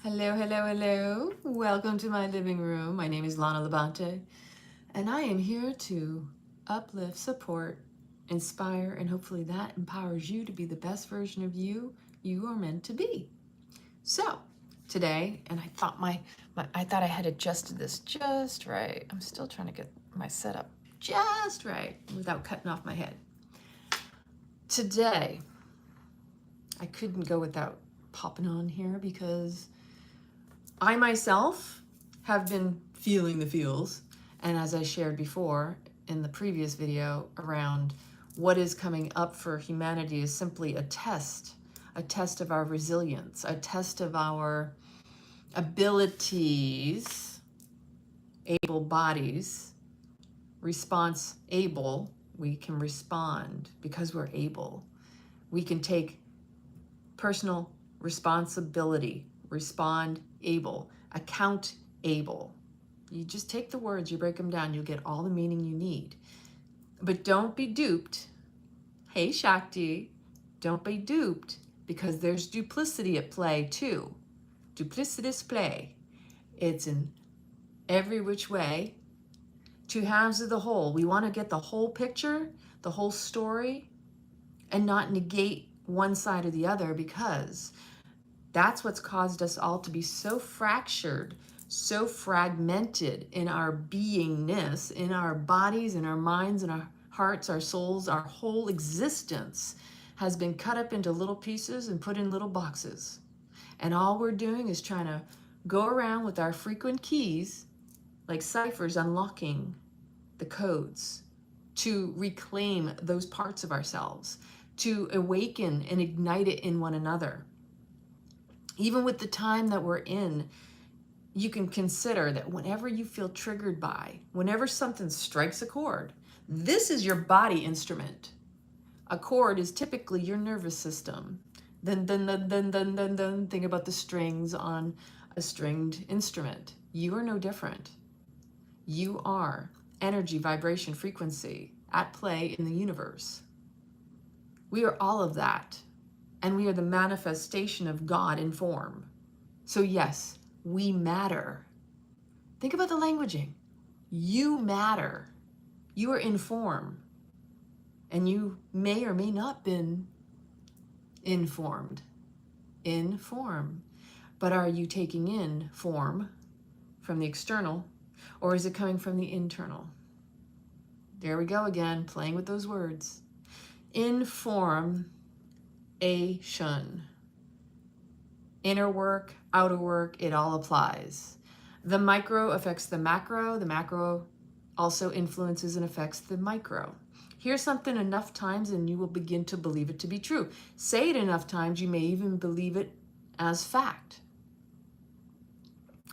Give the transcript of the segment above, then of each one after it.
Hello, hello, hello. Welcome to my living room. My name is Lana Labate, and I am here to uplift, support, inspire, and hopefully that empowers you to be the best version of you you are meant to be. So, today, and I thought I thought I had adjusted this just right. I'm still trying to get my setup just right without cutting off my head. Today, I couldn't go without popping on here because I myself have been feeling the feels, and as I shared before in the previous video around what is coming up for humanity is simply a test of our resilience, a test of our abilities, able bodies, response able, we can respond because we're able. We can take personal responsibility, respond able, account able. You just take the words, you break them down, you'll get all the meaning you need. But don't be duped. Hey Shakti, don't be duped because there's duplicity at play too. Duplicitous play. It's in every which way. Two halves of the whole. We want to get the whole picture, the whole story, and not negate one side or the other, because that's what's caused us all to be so fractured, so fragmented in our beingness, in our bodies, in our minds, in our hearts, our souls. Our whole existence has been cut up into little pieces and put in little boxes. And all we're doing is trying to go around with our frequent keys, like ciphers, unlocking the codes to reclaim those parts of ourselves, to awaken and ignite it in one another. Even with the time that we're in, you can consider that whenever you feel triggered by, whenever something strikes a chord, this is your body instrument. A chord is typically your nervous system. Then, think about the strings on a stringed instrument. You are no different. You are energy, vibration, frequency at play in the universe. We are all of that. And we are the manifestation of God in form. So yes, we matter. Think about the languaging. You matter. You are in form. And you may or may not been informed. In form. But are you taking in form from the external, or is it coming from the internal? There we go again, playing with those words. Inform. Inner work, outer work, it all applies. The micro affects the macro also influences and affects the micro. Hear something enough times and you will begin to believe it to be true. Say it enough times, you may even believe it as fact.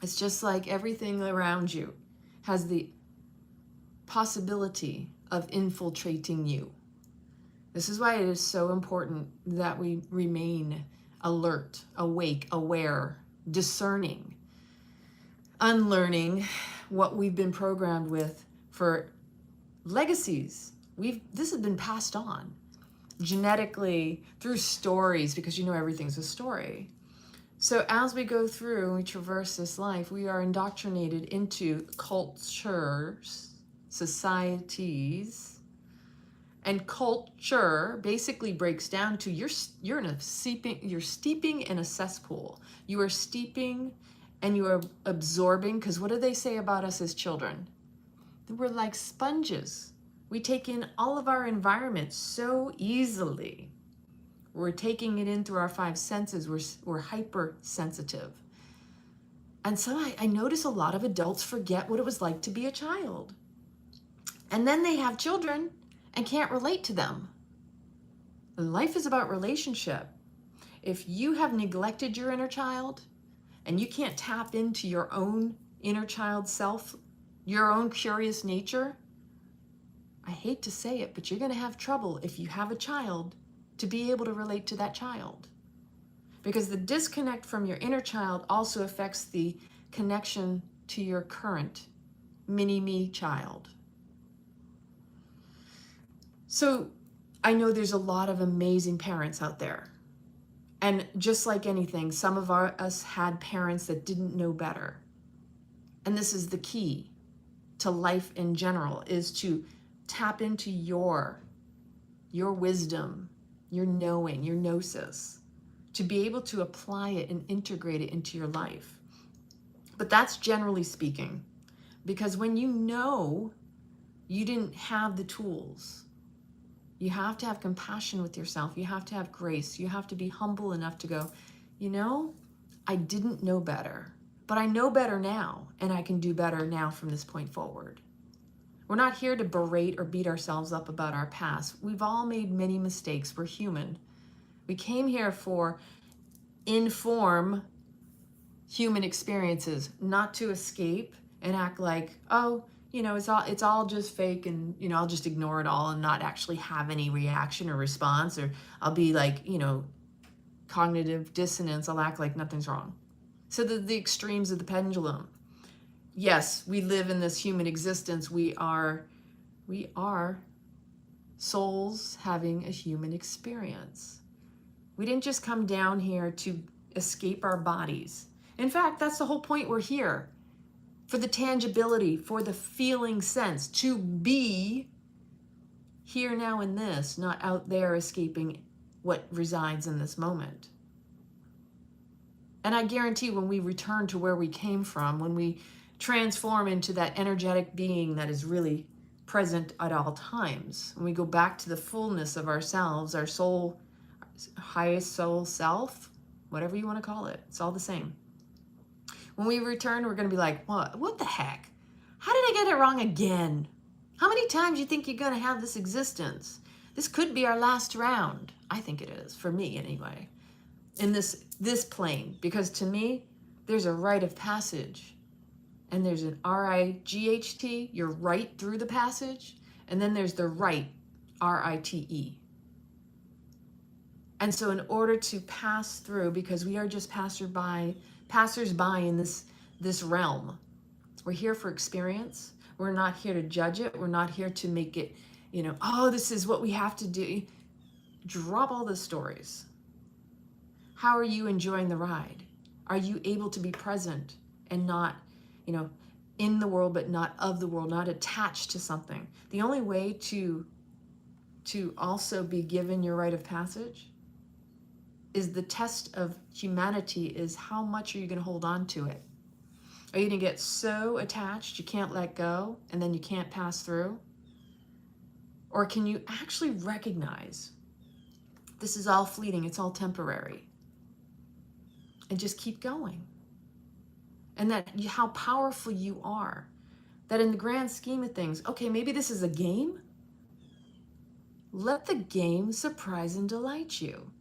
It's just like everything around you has the possibility of infiltrating you. This is why it is so important that we remain alert, awake, aware, discerning, unlearning what we've been programmed with for legacies. This has been passed on genetically through stories, because you know everything's a story. So as we go through and we traverse this life, we are indoctrinated into cultures, societies. And culture basically breaks down to you're steeping in a cesspool. You are steeping and you are absorbing, because what do they say about us as children? We're like sponges. We take in all of our environment so easily. We're taking it in through our five senses. We're hypersensitive. And so I notice a lot of adults forget what it was like to be a child. And then they have children and can't relate to them. Life is about relationship. If you have neglected your inner child and you can't tap into your own inner child self, your own curious nature, I hate to say it, but you're going to have trouble if you have a child to be able to relate to that child. Because the disconnect from your inner child also affects the connection to your current mini-me child. So I know there's a lot of amazing parents out there. And just like anything, some of us had parents that didn't know better. And this is the key to life in general, is to tap into your wisdom, your knowing, your gnosis, to be able to apply it and integrate it into your life. But that's generally speaking, because when you know you didn't have the tools, you have to have compassion with yourself. You have to have grace. You have to be humble enough to go, you know, I didn't know better, but I know better now, and I can do better now from this point forward. We're not here to berate or beat ourselves up about our past. We've all made many mistakes. We're human. We came here for inform human experiences, not to escape and act like, oh, you know, it's all just fake, and, you know, I'll just ignore it all and not actually have any reaction or response, or I'll be like, you know, cognitive dissonance. I'll act like nothing's wrong. So the extremes of the pendulum. Yes, we live in this human existence. We are souls having a human experience. We didn't just come down here to escape our bodies. In fact, that's the whole point. We're here for the tangibility, for the feeling sense, to be here now in this, not out there escaping what resides in this moment. And I guarantee when we return to where we came from, when we transform into that energetic being that is really present at all times, when we go back to the fullness of ourselves, our soul, highest soul self, whatever you want to call it, it's all the same. When we return, we're going to be like, what the heck? How did I get it wrong again? How many times do you think you're going to have this existence? This could be our last round. I think it is, for me anyway, in this plane. Because to me, there's a rite of passage. And there's an RIGHT, you're right through the passage. And then there's the right, RITE. And so in order to pass through, because we are just passersby in this realm, we're here for experience. We're not here to judge it. We're not here to make it, you know, oh, this is what we have to do. Drop all the stories. How are you enjoying the ride? Are you able to be present and not, you know, in the world, but not of the world, not attached to something? The only way to also be given your rite of passage is the test of humanity, is how much are you going to hold on to it? Are you going to get so attached you can't let go and then you can't pass through? Or can you actually recognize this is all fleeting, it's all temporary, and just keep going? And that how powerful you are, that in the grand scheme of things, okay, maybe this is a game. Let the game surprise and delight you.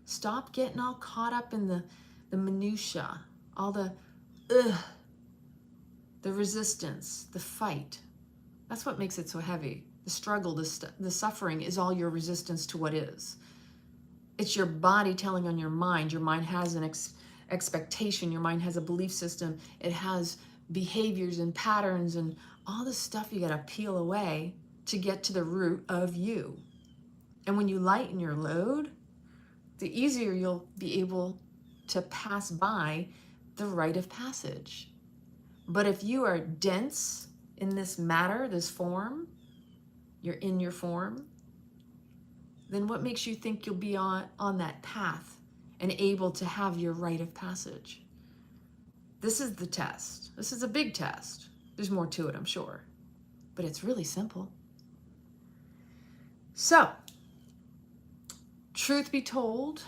Stop getting all caught up in the minutia, all the resistance, the fight. That's what makes it so heavy. The struggle, the suffering is all your resistance to what is. It's your body telling on your mind. Your mind has an expectation. Your mind has a belief system. It has behaviors and patterns and all the stuff you got to peel away to get to the root of you. And when you lighten your load, the easier you'll be able to pass by the rite of passage. But if you are dense in this matter, this form, you're in your form, then what makes you think you'll be on that path and able to have your rite of passage? This is the test. This is a big test. There's more to it, I'm sure, but it's really simple. So, truth be told,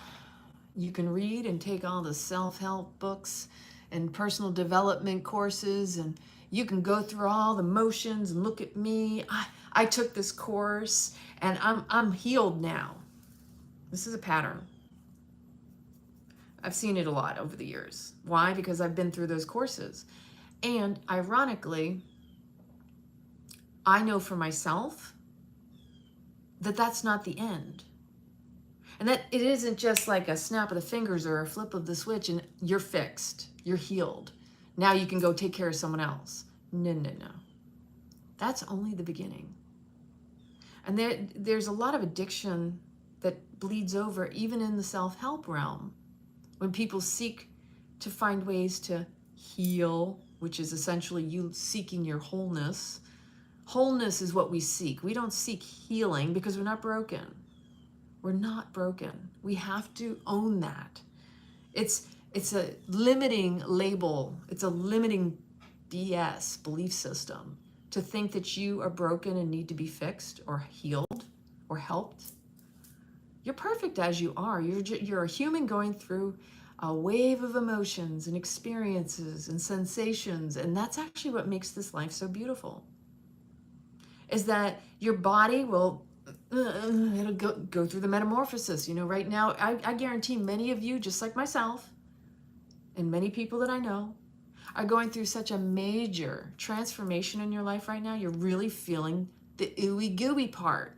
you can read and take all the self-help books and personal development courses, and you can go through all the motions and look at me. I took this course and I'm healed now. This is a pattern. I've seen it a lot over the years. Why? Because I've been through those courses. And ironically, I know for myself that that's not the end. And that it isn't just like a snap of the fingers or a flip of the switch and you're fixed, you're healed. Now you can go take care of someone else. No, no, no. That's only the beginning. And there's a lot of addiction that bleeds over even in the self-help realm. When people seek to find ways to heal, which is essentially you seeking your wholeness. Wholeness is what we seek. We don't seek healing because we're not broken. We're not broken. We have to own that. It's a limiting label. It's a limiting BS belief system to think that you are broken and need to be fixed or healed or helped. You're perfect as you are. You're a human going through a wave of emotions and experiences and sensations, and that's actually what makes this life so beautiful. Is that your body will it'll go through the metamorphosis. You know, right now, I guarantee many of you, just like myself, and many people that I know, are going through such a major transformation in your life right now. You're really feeling the ooey gooey part,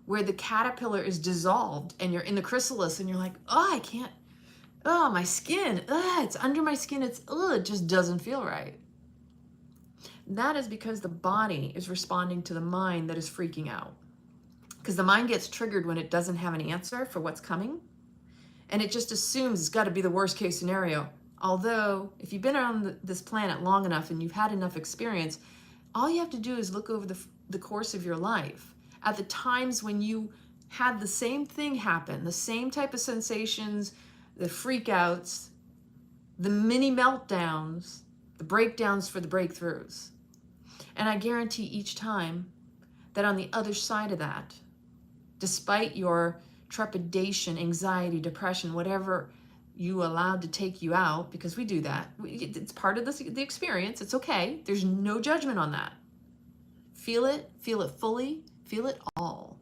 where the caterpillar is dissolved and you're in the chrysalis and you're like, oh, I can't, oh, my skin, it's under my skin, it just doesn't feel right. That is because the body is responding to the mind that is freaking out. Because the mind gets triggered when it doesn't have an answer for what's coming. And it just assumes it's got to be the worst case scenario. Although, if you've been on this planet long enough and you've had enough experience, all you have to do is look over the course of your life. At the times when you had the same thing happen, the same type of sensations, the freakouts, the mini meltdowns, the breakdowns for the breakthroughs. And I guarantee each time that on the other side of that, despite your trepidation, anxiety, depression, whatever you allowed to take you out, because we do that. It's part of the experience. It's okay. There's no judgment on that. Feel it fully, feel it all.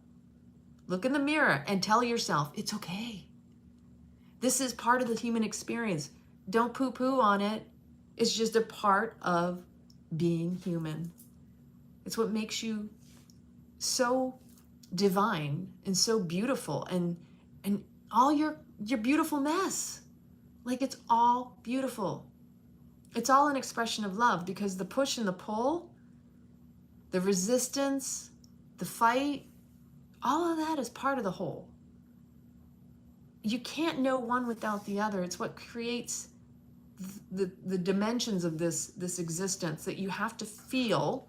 Look in the mirror and tell yourself, it's okay. This is part of the human experience. Don't poo-poo on it. It's just a part of being human. It's what makes you so divine and so beautiful, and all your beautiful mess. Like, it's all beautiful. It's all an expression of love, because the push and the pull, the resistance, the fight, all of that is part of the whole. You can't know one without the other. It's what creates the dimensions of this existence, that you have to feel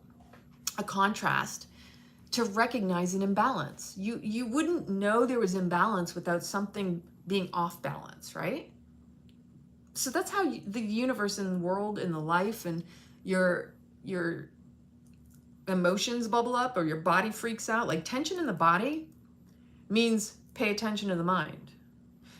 a contrast to recognize an imbalance. You wouldn't know there was imbalance without something being off balance, right? So that's how the universe and the world and the life and your emotions bubble up, or your body freaks out. Like, tension in the body means pay attention to the mind.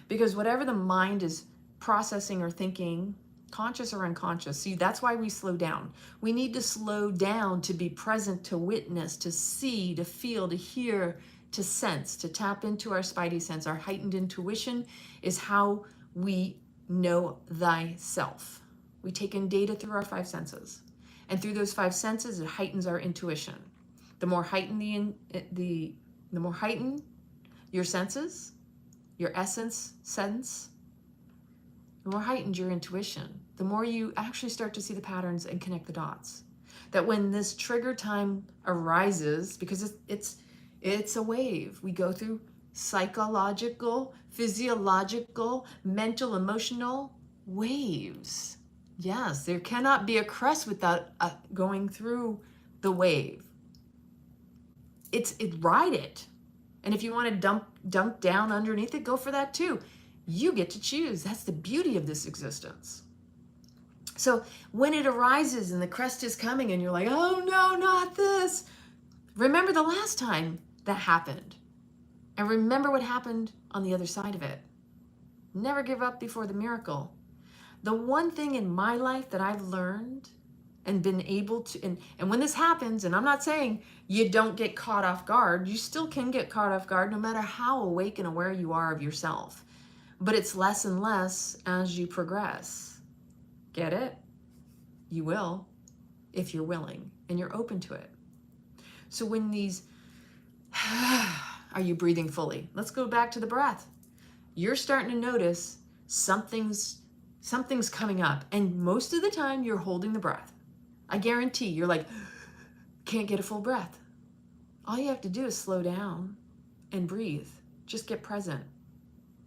Because whatever the mind is processing or thinking, conscious or unconscious, see, that's why we slow down. We need to slow down to be present, to witness, to see, to feel, to hear, to sense, to tap into our spidey sense. Our heightened intuition is how we know thyself. We take in data through our five senses. And through those five senses, it heightens our intuition. The more heightened the more heightened your senses, your essence sense, the more heightened your intuition, the more you actually start to see the patterns and connect the dots. That when this trigger time arises, because it's a wave, we go through psychological, physiological, mental, emotional waves. Yes, there cannot be a crest without going through the wave. Ride it. And if you want to dunk down underneath it, go for that too. You get to choose. That's the beauty of this existence. So when it arises and the crest is coming and you're like, oh no, not this. Remember the last time that happened. And remember what happened on the other side of it. Never give up before the miracle. The one thing in my life that I've learned and been able to, and when this happens, and I'm not saying you don't get caught off guard, you still can get caught off guard no matter how awake and aware you are of yourself. But it's less and less as you progress. Get it? You will, if you're willing and you're open to it. So when these, are you breathing fully? Let's go back to the breath. You're starting to notice something's coming up, and most of the time you're holding the breath. I guarantee you're like, can't get a full breath. All you have to do is slow down and breathe. Just get present.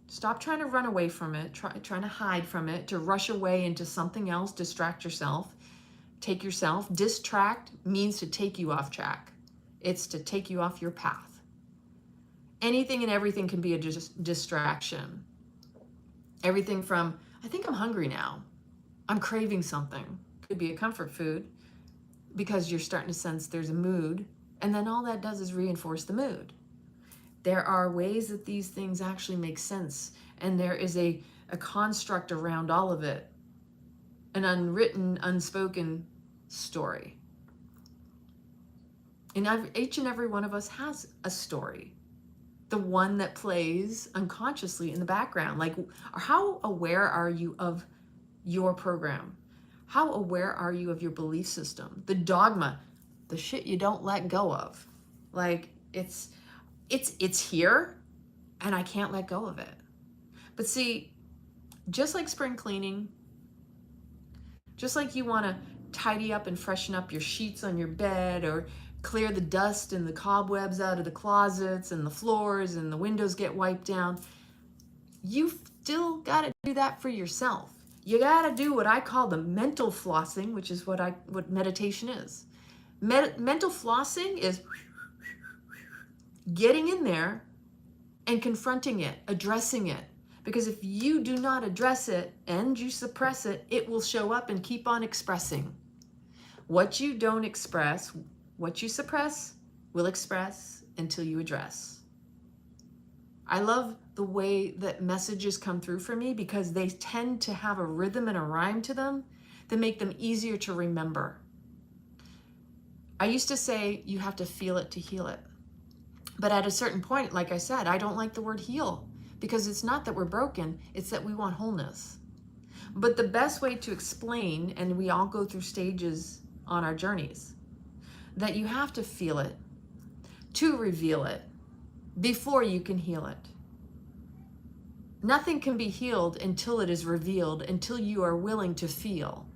Stop trying to run away from it, trying to hide from it, to rush away into something else, distract yourself, take yourself. Distract means to take you off track. It's to take you off your path. Anything and everything can be a distraction. Everything from, I think I'm hungry now. I'm craving something. Could be a comfort food because you're starting to sense there's a mood, and then all that does is reinforce the mood. There are ways that these things actually make sense, and there is a construct around all of it, an unwritten, unspoken story. And each and every one of us has a story, the one that plays unconsciously in the background. Like, how aware are you of your program? How aware are you of your belief system, the dogma, the shit you don't let go of? Like, it's here, and I can't let go of it. But see, just like spring cleaning, just like you want to tidy up and freshen up your sheets on your bed, or clear the dust and the cobwebs out of the closets and the floors and the windows get wiped down, you still got to do that for yourself. You got to do what I call the mental flossing, which is what meditation is. Mental flossing is getting in there and confronting it, addressing it. Because if you do not address it and you suppress it, it will show up and keep on expressing. What you don't express, what you suppress, will express until you address. I love the way that messages come through for me because they tend to have a rhythm and a rhyme to them that make them easier to remember. I used to say you have to feel it to heal it. But at a certain point, like I said, I don't like the word heal because it's not that we're broken, it's that we want wholeness. But the best way to explain, and we all go through stages on our journeys, that you have to feel it to reveal it before you can heal it. Nothing can be healed until it is revealed, until you are willing to feel.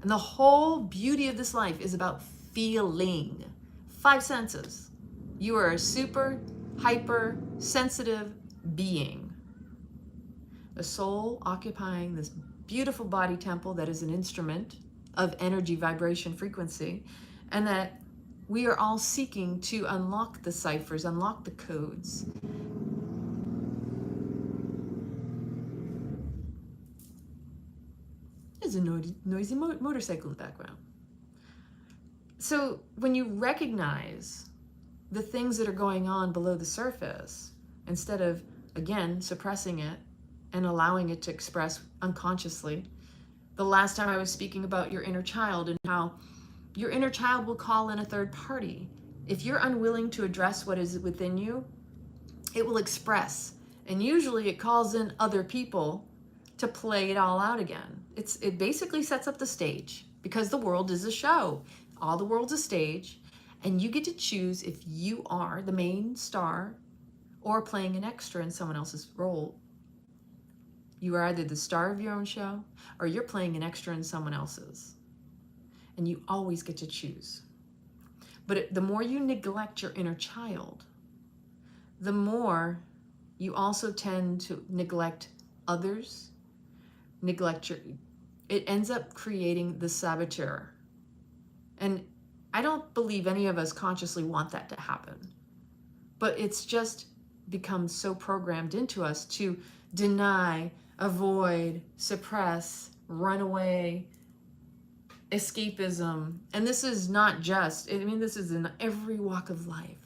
And the whole beauty of this life is about feeling. 5 senses. You are a super, hyper, sensitive being. The soul occupying this beautiful body temple that is an instrument of energy, vibration, frequency, and that we are all seeking to unlock the ciphers, unlock the codes. There's a noisy motorcycle in the background. So when you recognize the things that are going on below the surface, instead of, again, suppressing it and allowing it to express unconsciously. The last time I was speaking about your inner child and how your inner child will call in a third party. If you're unwilling to address what is within you, it will express. And usually it calls in other people to play it all out again. It basically sets up the stage because the world is a show. All the world's a stage. And you get to choose if you are the main star or playing an extra in someone else's role. You are either the star of your own show or you're playing an extra in someone else's. And you always get to choose. But the more you neglect your inner child, the more you also tend to neglect others, it ends up creating the saboteur. And I don't believe any of us consciously want that to happen, but it's just become so programmed into us to deny, avoid, suppress, run away, escapism. And this is not just, this is in every walk of life.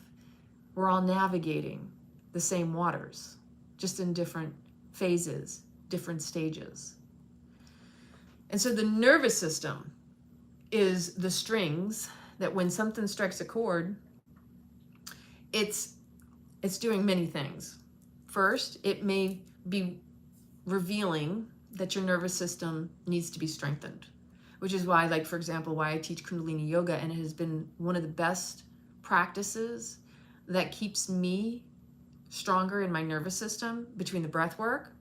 We're all navigating the same waters, just in different phases, different stages. And so the nervous system is the strings that when something strikes a chord, it's doing many things. First, it may be revealing that your nervous system needs to be strengthened, which is why, like, for example, why I teach Kundalini Yoga, and it has been one of the best practices that keeps me stronger in my nervous system between the breath work,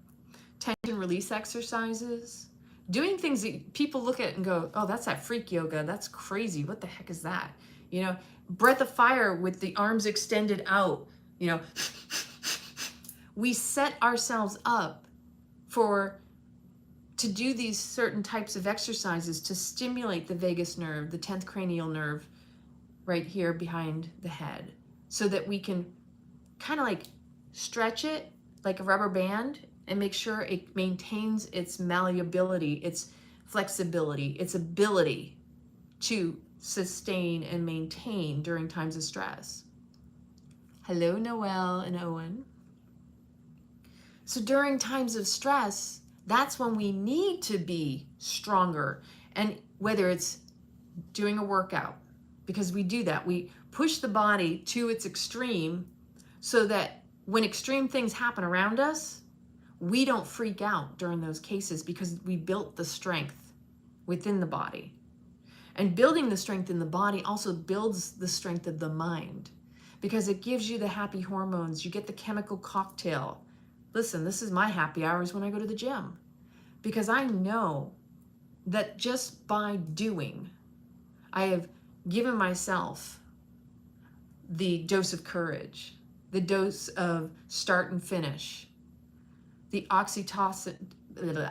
tension release exercises, doing things that people look at and go, oh, that's that freak yoga. That's crazy. What the heck is that? Breath of fire with the arms extended out, We set ourselves up to do these certain types of exercises to stimulate the vagus nerve, the 10th cranial nerve right here behind the head, so that we can kind of like stretch it like a rubber band and make sure it maintains its malleability, its flexibility, its ability to sustain and maintain during times of stress. Hello, Noel and Owen. So during times of stress, that's when we need to be stronger. And whether it's doing a workout, because we do that, we push the body to its extreme so that when extreme things happen around us, we don't freak out during those cases because we built the strength within the body. And building the strength in the body also builds the strength of the mind, because it gives you the happy hormones. You get the chemical cocktail. Listen, this is my happy hours when I go to the gym, because I know that just by doing, I have given myself the dose of courage, the dose of start and finish, the oxytocin,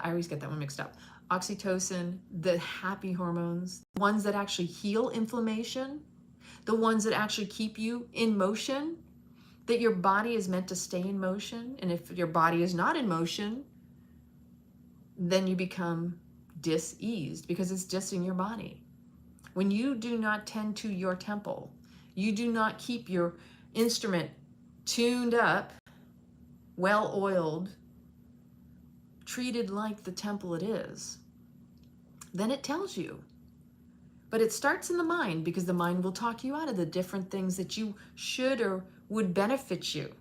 I always get that one mixed up, oxytocin, the happy hormones, the ones that actually heal inflammation, the ones that actually keep you in motion, that your body is meant to stay in motion. And if your body is not in motion, then you become diseased because it's just in your body. When you do not tend to your temple, you do not keep your instrument tuned up, well-oiled, treated like the temple it is, then it tells you. But it starts in the mind, because the mind will talk you out of the different things that you should or would benefit you.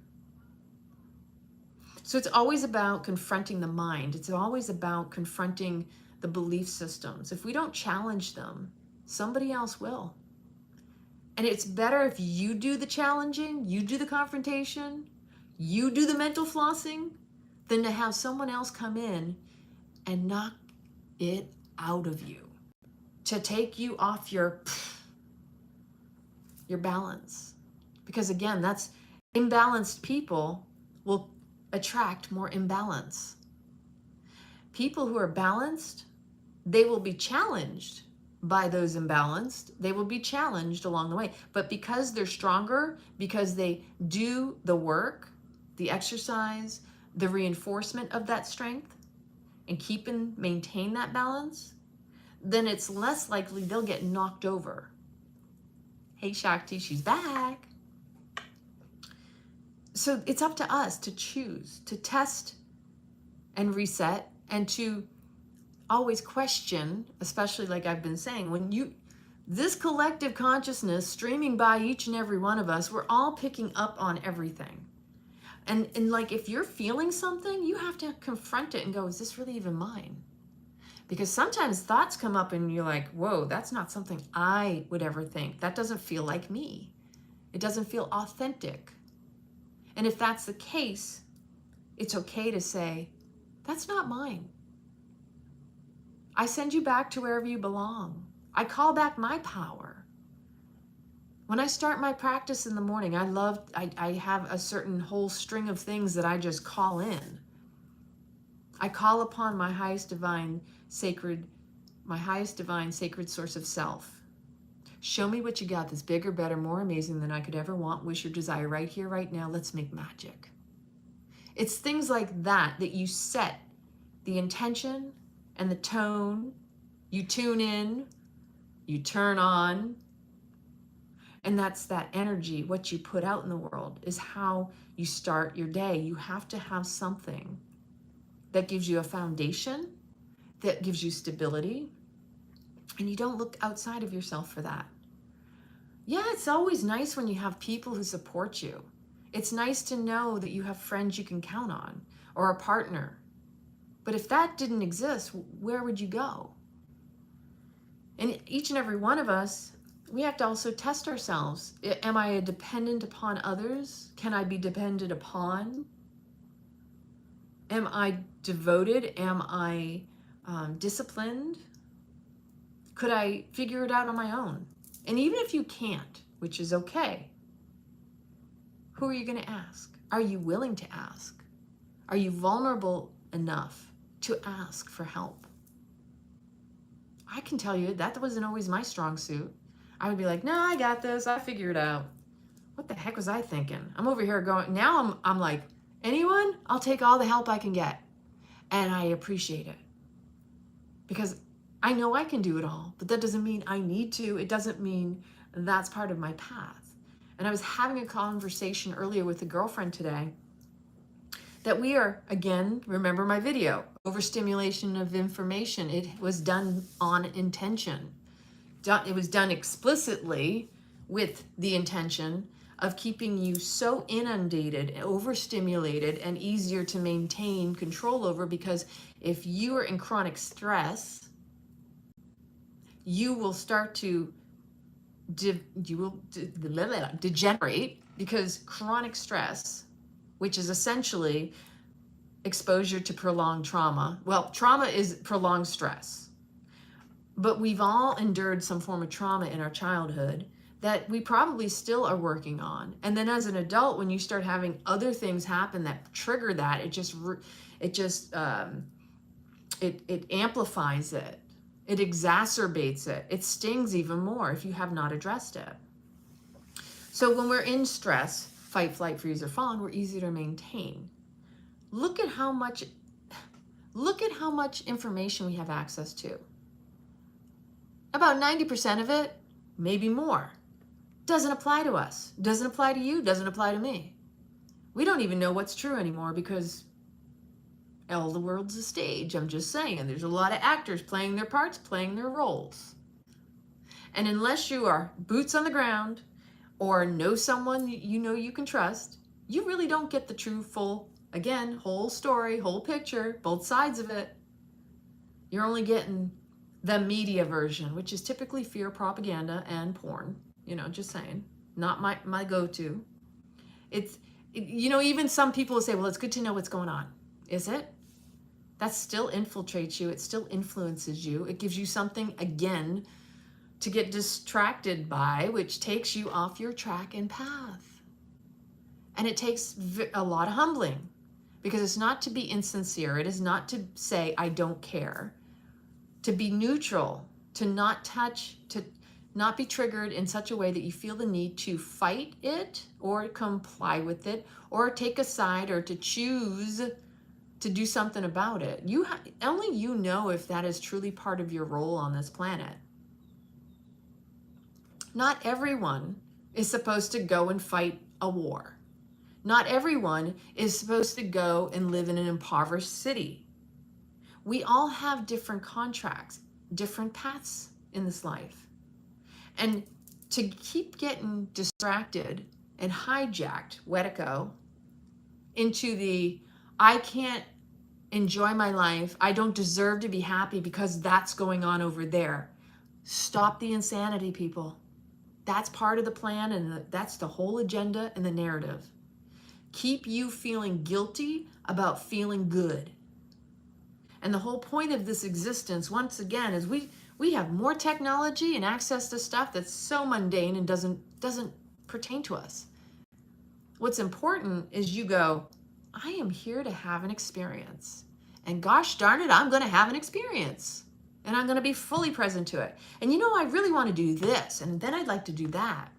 So it's always about confronting the mind. It's always about confronting the belief systems. If we don't challenge them, somebody else will. And it's better if you do the challenging, you do the confrontation, you do the mental flossing, than to have someone else come in and knock it out of you, to take you off your balance. Because again, that's imbalanced people will attract more imbalance. People who are balanced, they will be challenged by those imbalanced. They will be challenged along the way. But because they're stronger, because they do the work, the exercise, the reinforcement of that strength, and maintain that balance, then it's less likely they'll get knocked over. Hey, Shakti, she's back. So it's up to us to choose, to test and reset, and to always question, especially like I've been saying, this collective consciousness streaming by each and every one of us, we're all picking up on everything. And like, if you're feeling something, you have to confront it and go, is this really even mine? Because sometimes thoughts come up and you're like, whoa, that's not something I would ever think. That doesn't feel like me. It doesn't feel authentic. And if that's the case, it's okay to say, that's not mine. I send you back to wherever you belong. I call back my power. When I start my practice in the morning, I have a certain whole string of things that I just call in. I call upon my highest divine sacred source of self. Show me what you got that's bigger, better, more amazing than I could ever want, wish, or desire right here, right now. Let's make magic. It's things like that you set the intention and the tone. You tune in, you turn on, and that's that energy. What you put out in the world is how you start your day. You have to have something that gives you a foundation, that gives you stability, and you don't look outside of yourself for that. Yeah, it's always nice when you have people who support you. It's nice to know that you have friends you can count on, or a partner. But if that didn't exist, where would you go? And each and every one of us, we have to also test ourselves. Am I dependent upon others? Can I be depended upon? Am I devoted? Am I disciplined? Could I figure it out on my own? And even if you can't, which is okay, who are you going to ask? Are you willing to ask? Are you vulnerable enough to ask for help? I can tell you that wasn't always my strong suit. I would be like, no, I got this. I figure it out. What the heck was I thinking? I'm over here going, now I'm like, anyone? I'll take all the help I can get. And I appreciate it. Because I know I can do it all, but that doesn't mean I need to. It doesn't mean that's part of my path. And I was having a conversation earlier with a girlfriend today that we are, again, remember my video, overstimulation of information. It was done on intention. It was done explicitly with the intention of keeping you so inundated, overstimulated, and easier to maintain control over, because if you are in chronic stress, you will start to degenerate, because chronic stress, which is essentially exposure to prolonged trauma. Well, trauma is prolonged stress, but we've all endured some form of trauma in our childhood that we probably still are working on. And then as an adult, when you start having other things happen that trigger that, it amplifies it. It exacerbates it. It stings even more if you have not addressed it. So when we're in stress, fight, flight, freeze, or fawn, we're easier to maintain. Look at how much information we have access to. About 90% of it, maybe more, doesn't apply to us, doesn't apply to you, doesn't apply to me. We don't even know what's true anymore, because the world's a stage. I'm just saying, there's a lot of actors playing their parts, playing their roles. And unless you are boots on the ground or know someone you know you can trust, you really don't get the true, full, again, whole story, whole picture, both sides of it. You're only getting the media version, which is typically fear, propaganda, and porn. Just saying, not my go-to. Even some people will say, well, it's good to know what's going on. Is it? That still infiltrates you. It still influences you. It gives you something, again, to get distracted by, which takes you off your track and path. And it takes a lot of humbling, because it's not to be insincere. It is not to say, I don't care. To be neutral, to not touch, to not be triggered in such a way that you feel the need to fight it or comply with it or take a side or to choose to do something about it. Only you know if that is truly part of your role on this planet. Not everyone is supposed to go and fight a war. Not everyone is supposed to go and live in an impoverished city. We all have different contracts, different paths in this life. And to keep getting distracted and hijacked, 𝐕𝐞𝐭𝐞𝐫, into the, I can't enjoy my life, I don't deserve to be happy because that's going on over there. Stop the insanity, people. That's part of the plan, and that's the whole agenda and the narrative. Keep you feeling guilty about feeling good. And the whole point of this existence, once again, is we have more technology and access to stuff that's so mundane and doesn't pertain to us. What's important is you go, I am here to have an experience. And gosh darn it, I'm going to have an experience. And I'm going to be fully present to it. And I really want to do this, and then I'd like to do that.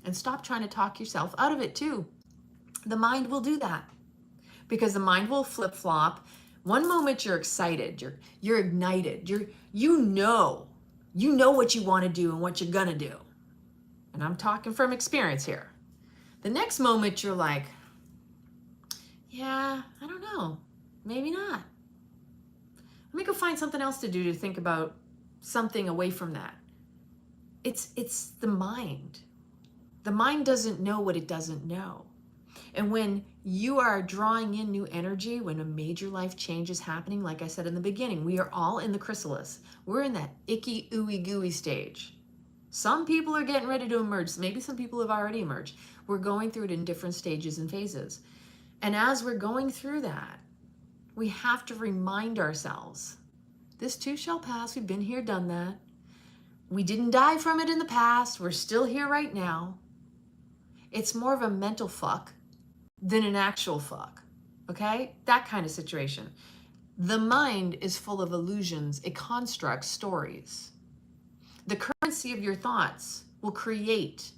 And stop trying to talk yourself out of it too. The mind will do that, because the mind will flip-flop. One moment you're excited, you're ignited, you know what you want to do and what you're gonna do. And I'm talking from experience here. The next moment you're like, yeah, I don't know, maybe not. Let me go find something else to do, to think about something away from that. It's the mind. The mind doesn't know what it doesn't know. And when you are drawing in new energy, when a major life change is happening, like I said in the beginning, we are all in the chrysalis. We're in that icky, ooey, gooey stage. Some people are getting ready to emerge. Maybe some people have already emerged. We're going through it in different stages and phases. And as we're going through that, we have to remind ourselves, this too shall pass. We've been here, done that. We didn't die from it in the past. We're still here right now. It's more of a mental fuck than an actual fuck. okay? That kind of situation. The mind is full of illusions. It constructs stories. The currency of your thoughts will create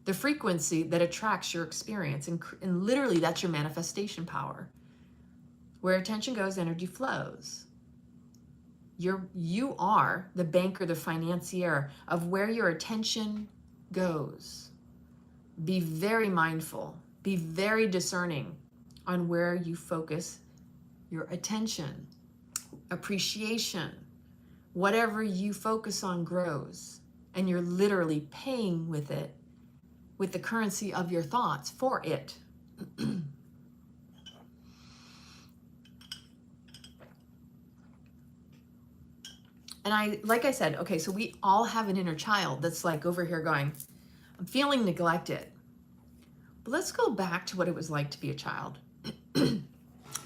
the frequency that attracts your experience. And literally, that's your manifestation power. Where attention goes, energy flows. You are the banker, the financier of where your attention goes. Be very mindful. Be very discerning on where you focus your attention. Appreciation. Whatever you focus on grows. And you're literally paying with it, with the currency of your thoughts for it. And like I said, okay, so we all have an inner child that's like over here going, I'm feeling neglected. But let's go back to what it was like to be a child.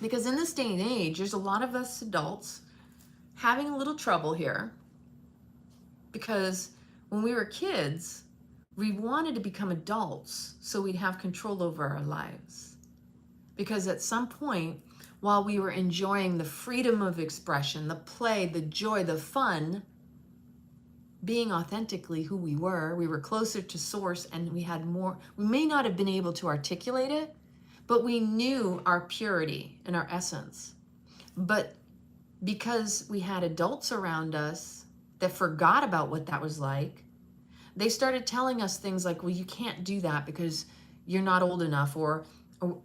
Because in this day and age, there's a lot of us adults having a little trouble here. Because when we were kids, we wanted to become adults so we'd have control over our lives. Because at some point, while we were enjoying the freedom of expression, the play, the joy, the fun, being authentically who we were closer to source, and we had more. We may not have been able to articulate it, but we knew our purity and our essence. But because we had adults around us that forgot about what that was like, they started telling us things like, well, you can't do that because you're not old enough, or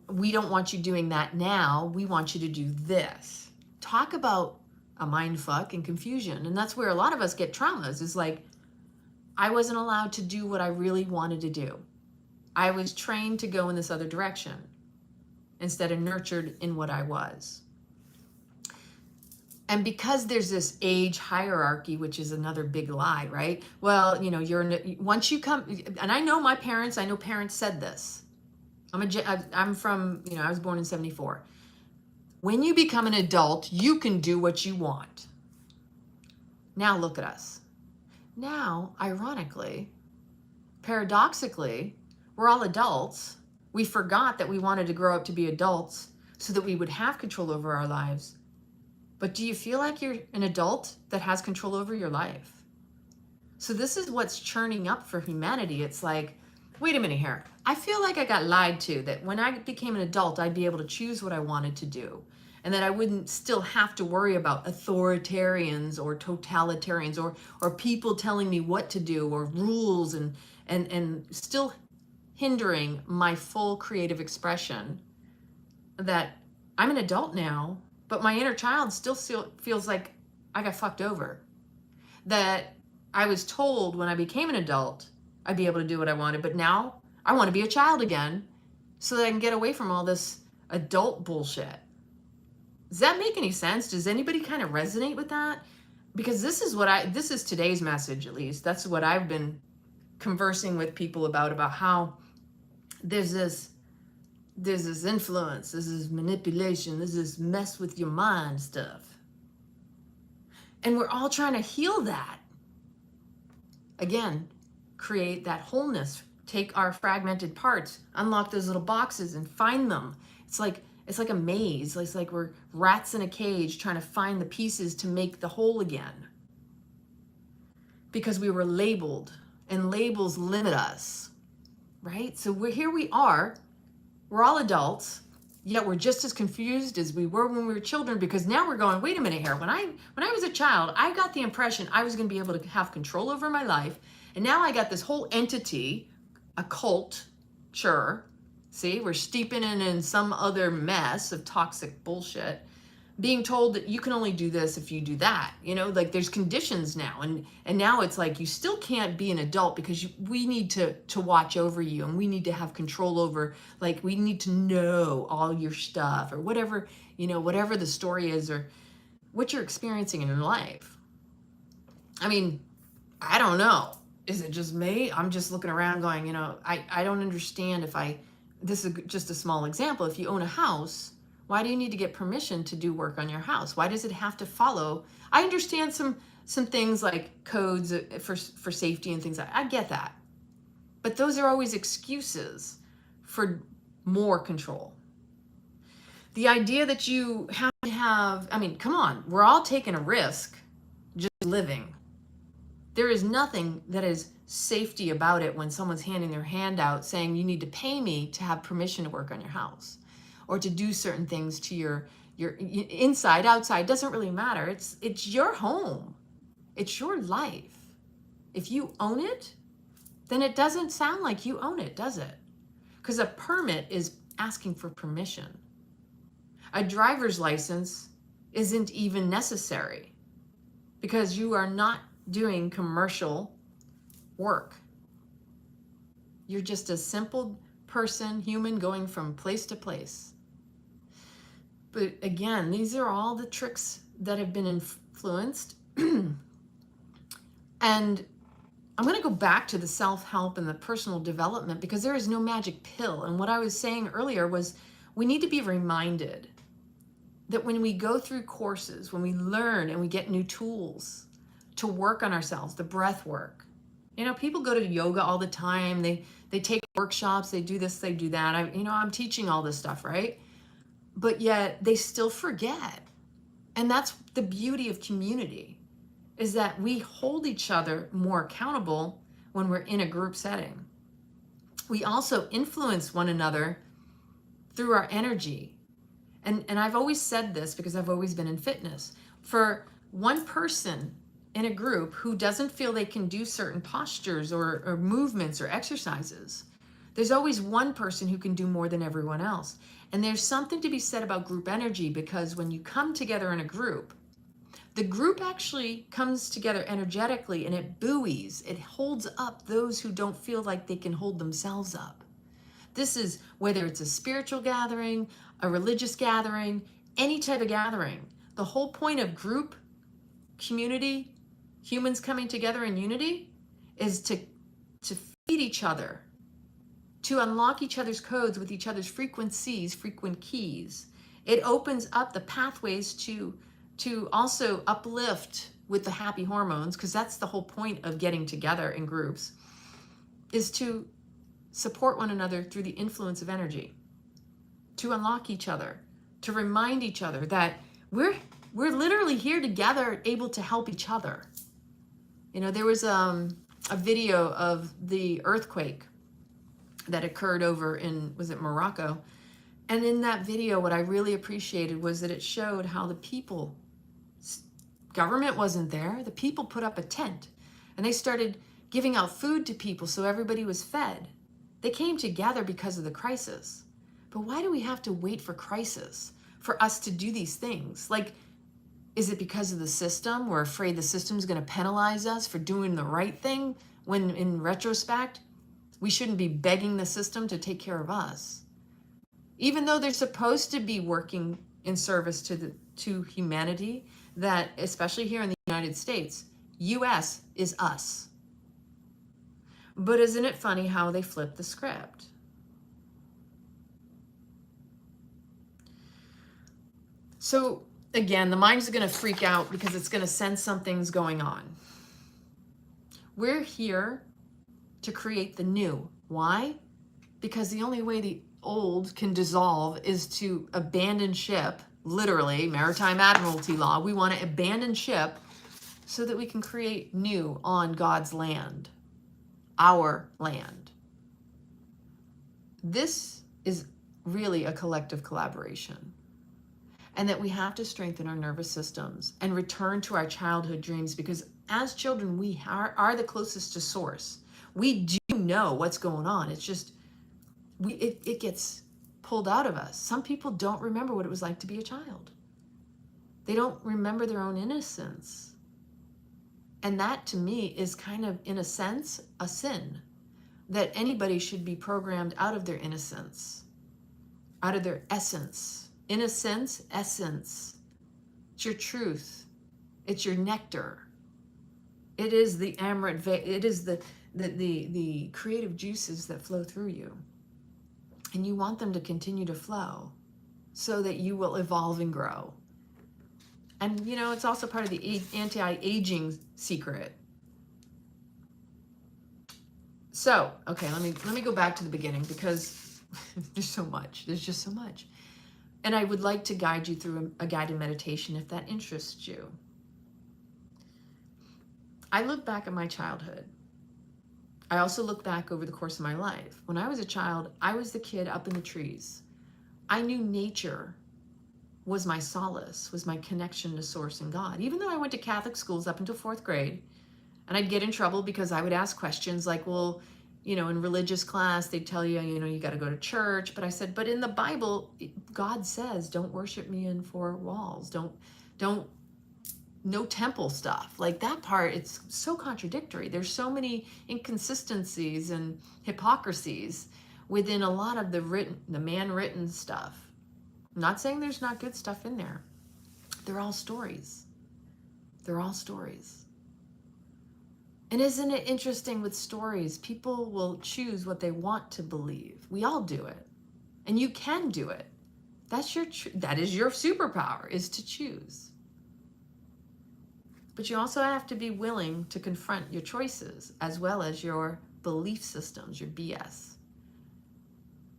we don't want you doing that now. We want you to do this. Talk about a mind fuck and confusion. And that's where a lot of us get traumas, is like, I wasn't allowed to do what I really wanted to do. I was trained to go in this other direction instead of nurtured in what I was. And because there's this age hierarchy, which is another big lie, right? Well, you know, once you come, and I know my parents, I know parents said this. I'm from, you know, I was born in 74. When you become an adult, you can do what you want. Now look at us. Now, ironically, paradoxically, we're all adults. We forgot that we wanted to grow up to be adults so that we would have control over our lives. But do you feel like you're an adult that has control over your life? So this is what's churning up for humanity. It's like, wait a minute here. I feel like I got lied to, that when I became an adult, I'd be able to choose what I wanted to do. And that I wouldn't still have to worry about authoritarians or totalitarians or people telling me what to do, or rules, and still hindering my full creative expression. That I'm an adult now, but my inner child still feels like I got fucked over. That I was told when I became an adult, I'd be able to do what I wanted, but now I want to be a child again so that I can get away from all this adult bullshit. Does that make any sense? Does anybody kind of resonate with that? Because this is today's message, at least. That's what I've been conversing with people about how there's this influence, this is manipulation, this is mess with your mind stuff. And we're all trying to heal that. Again, create that wholeness, take our fragmented parts, unlock those little boxes and find them. It's like a maze. It's like we're rats in a cage trying to find the pieces to make the whole again. Because we were labeled, and labels limit us, right? So we are, we're all adults, yet we're just as confused as we were when we were children, because now we're going, wait a minute here. When I was a child, I got the impression I was going to be able to have control over my life. And now I got this whole entity, a cult, sure. See, we're steeping in some other mess of toxic bullshit, being told that you can only do this if you do that. You know, like there's conditions now. And now it's like you still can't be an adult because we need to watch over you, and we need to have control over, like we need to know all your stuff, or whatever, you know, whatever the story is, or what you're experiencing in your life. I mean, I don't know. Is it just me? I'm just looking around going, you know, I don't understand this is just a small example. If you own a house, why do you need to get permission to do work on your house? Why does it have to follow? I understand some things like codes for safety and things. I get that. But those are always excuses for more control. The idea that you have to have, I mean, come on, we're all taking a risk just living. There is nothing that is safety about it when someone's handing their hand out saying you need to pay me to have permission to work on your house or to do certain things to your inside, outside, doesn't really matter. It's your home. It's your life. If you own it, then it doesn't sound like you own it, does it? Because a permit is asking for permission. A driver's license isn't even necessary because you are not doing commercial work. You're just a simple person, human, going from place to place. But again, these are all the tricks that have been influenced. And I'm going to go back to the self-help and the personal development because there is no magic pill. And what I was saying earlier was we need to be reminded that when we go through courses, when we learn and we get new tools to work on ourselves, the breath work. You know, people go to yoga all the time. They take workshops, they do this, they do that. I'm teaching all this stuff, right? But yet they still forget. And that's the beauty of community, is that we hold each other more accountable when we're in a group setting. We also influence one another through our energy. And I've always said this because I've always been in fitness. For one person in a group who doesn't feel they can do certain postures or movements or exercises, there's always one person who can do more than everyone else. And there's something to be said about group energy, because when you come together in a group, the group actually comes together energetically and it buoys, it holds up those who don't feel like they can hold themselves up. This is whether it's a spiritual gathering, a religious gathering, any type of gathering. The whole point of group, community, humans coming together in unity is to feed each other, to unlock each other's codes with each other's frequencies, frequent keys. It opens up the pathways to also uplift with the happy hormones, because that's the whole point of getting together in groups, is to support one another through the influence of energy, to unlock each other, to remind each other that we're literally here together, able to help each other. You know, there was a video of the earthquake that occurred over in, was it Morocco? And in that video, what I really appreciated was that it showed how the people, government wasn't there, the people put up a tent and they started giving out food to people so everybody was fed. They came together because of the crisis. But why do we have to wait for crisis for us to do these things? Like, is it because of the system? We're afraid the system's going to penalize us for doing the right thing, when in retrospect, we shouldn't be begging the system to take care of us. Even though they're supposed to be working in service to humanity, that especially here in the United States, US is us. But isn't it funny how they flip the script? So again, the mind is going to freak out because it's going to sense something's going on. We're here to create the new. Why? Because the only way the old can dissolve is to abandon ship, literally, maritime admiralty law. We want to abandon ship so that we can create new on God's land, our land. This is really a collective collaboration, and that we have to strengthen our nervous systems and return to our childhood dreams, because as children, we are the closest to source. We do know what's going on. It's just, it gets pulled out of us. Some people don't remember what it was like to be a child. They don't remember their own innocence. And that, to me, is kind of, in a sense, a sin. That anybody should be programmed out of their innocence, out of their essence. Innocence, essence. It's your truth. It's your nectar. It is the Amrit, it is the creative juices that flow through you. And you want them to continue to flow so that you will evolve and grow. And, you know, it's also part of the anti-aging secret. So, okay, let me go back to the beginning, because there's so much. There's just so much. And I would like to guide you through a guided meditation if that interests you. I look back at my childhood. I also look back over the course of my life. When I was a child, I was the kid up in the trees. I knew nature was my solace, was my connection to Source and God. Even though I went to Catholic schools up until 4th grade, and I'd get in trouble because I would ask questions like, well, you know, in religious class, they'd tell you, you know, you got to go to church. But I said, but in the Bible, God says, don't worship me in 4 walls. Don't, no temple stuff. Like that part, it's so contradictory. There's so many inconsistencies and hypocrisies within a lot of the man-written stuff. I'm not saying there's not good stuff in there. They're all stories. They're all stories. And isn't it interesting with stories? People will choose what they want to believe. We all do it. And you can do it. That is your superpower, is to choose. But you also have to be willing to confront your choices as well as your belief systems, your BS.